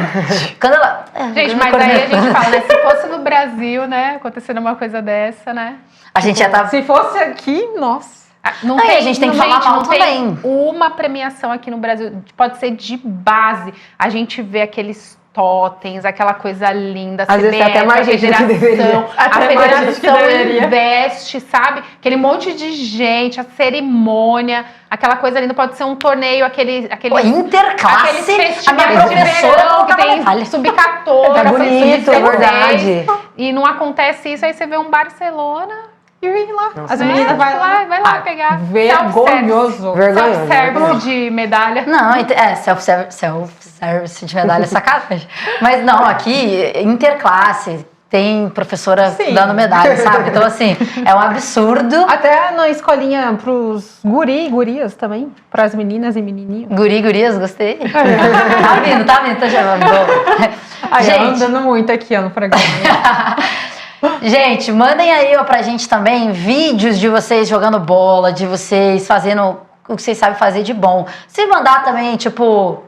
quando ela... Gente, mas aí a gente fala, né? Se fosse no Brasil, né? Acontecendo uma coisa dessa, né? A gente já tá... Se fosse aqui, nossa. Não Não, e a gente tem que falar mal não também. tem uma premiação aqui no Brasil. Pode ser de base. A gente vê aqueles totens, aquela coisa linda. Às vezes tem até mais a gente do que federação, deveria. a Até mais gente que federação deveria. investe, sabe? Aquele monte de gente, a cerimônia, aquela coisa linda. Pode ser um torneio, aquele Pô, interclasse, aquele a festival minha de professora verão que colocava tem medalha. sub-14, Tá bonito, é verdade. e não acontece isso, aí você vê um Barcelona E vem lá. Nossa, As né? meninas vai lá. vai lá pegar. Vergonhoso. Vergonhoso. Self-service de medalha. Não, self-service de medalha é sacanagem. Mas não, aqui, interclasse, tem professora Sim. dando medalha, sabe? Então, assim, é um absurdo. Até na escolinha pros gurias também. Pras meninas e menininhos. Gurias, gostei. tá vindo, tá chamando. Aí, Gente, andando muito aqui, ó, no programa. gente, mandem aí ó, pra gente também vídeos de vocês jogando bola, de vocês fazendo o que vocês sabem fazer de bom. Se mandar também, tipo,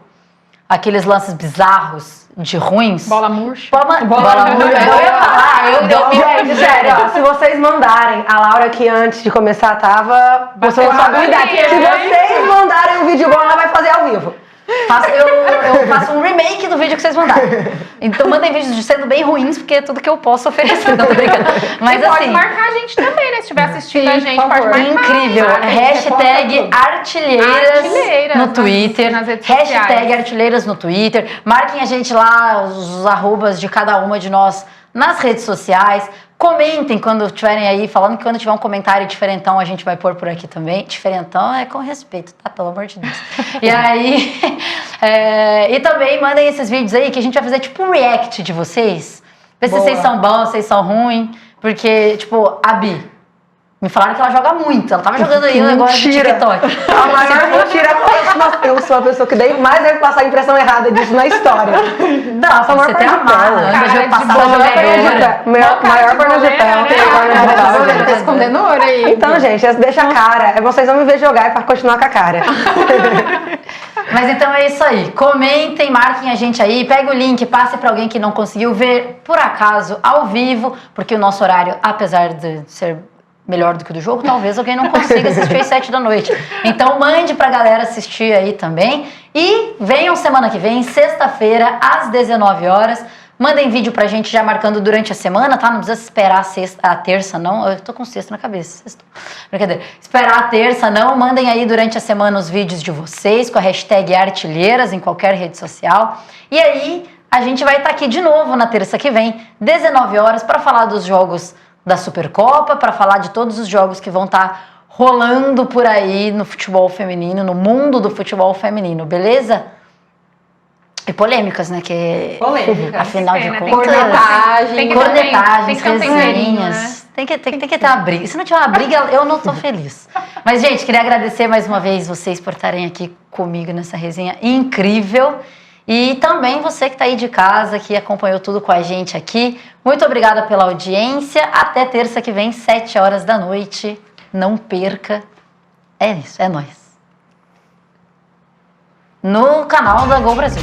aqueles lances bizarros de ruins. Bola murcha. Bola murcha. Eu ia falar, Gente, sério, ó, se vocês mandarem, a Laura que antes de começar tava postando sua habilidade. aqui, Se né? vocês mandarem um vídeo bom, ela vai fazer ao vivo. Eu faço um remake do vídeo que vocês mandaram. Então mandem vídeos sendo bem ruins, porque é tudo que eu posso oferecer. Não tô brincando. Mas e assim. pode marcar a gente também, né? Se estiver assistindo sim, a gente, por pode favor. marcar. Incrível. Hashtag Artilheiras no Twitter. nas redes Hashtag sociais. Artilheiras no Twitter. Marquem a gente lá, os arrobas de cada uma de nós nas redes sociais. Comentem quando estiverem aí, falando que quando tiver um comentário diferentão a gente vai pôr por aqui também. Diferentão é com respeito, tá? Pelo amor de Deus. E aí, e também mandem esses vídeos aí que a gente vai fazer tipo um react de vocês. Ver se vocês são bons, se vocês são ruins. Porque, tipo, a Bi, me falaram que ela joga muito. Ela tava jogando aí o negócio do TikTok. A maior mentira é eu sou a pessoa que mais deve passar a impressão errada disso na história. Não, você tem a mala. Cara, Maior perna de pé. Tá escondendo ouro aí. Então, gente, deixa a cara. Vocês vão me ver jogar pra continuar com a cara. Mas então é isso aí. Comentem, marquem a gente aí, pegue o link, passe pra alguém que não conseguiu ver, por acaso, ao vivo, porque o nosso horário, apesar de ser melhor do que o do jogo, talvez alguém não consiga assistir às 7 da noite. Então mande pra galera assistir aí também. E venham semana que vem, sexta-feira, às 19 horas. Mandem vídeo pra gente já marcando durante a semana, tá? Não precisa esperar a terça, não. Eu tô com sexta na cabeça. Brincadeira. Esperar a terça, não. Mandem aí durante a semana os vídeos de vocês com a hashtag Artilheiras em qualquer rede social. E aí, a gente vai estar aqui de novo na terça que vem, 19 horas, pra falar dos jogos da Supercopa, para falar de todos os jogos que vão estar rolando por aí no futebol feminino, no mundo do futebol feminino, beleza? E polêmicas, né? Que Polêmicas. Afinal de Né? contas, cornetagens, resenhas. Tem que ter uma briga. Se não tiver uma briga, eu não tô feliz. Mas, gente, queria agradecer mais uma vez vocês por estarem aqui comigo nessa resenha incrível. E também você que está aí de casa, que acompanhou tudo com a gente aqui. Muito obrigada pela audiência. Até terça que vem, 7 horas da noite. Não perca. É isso, é nóis. No canal da Gol Brasil.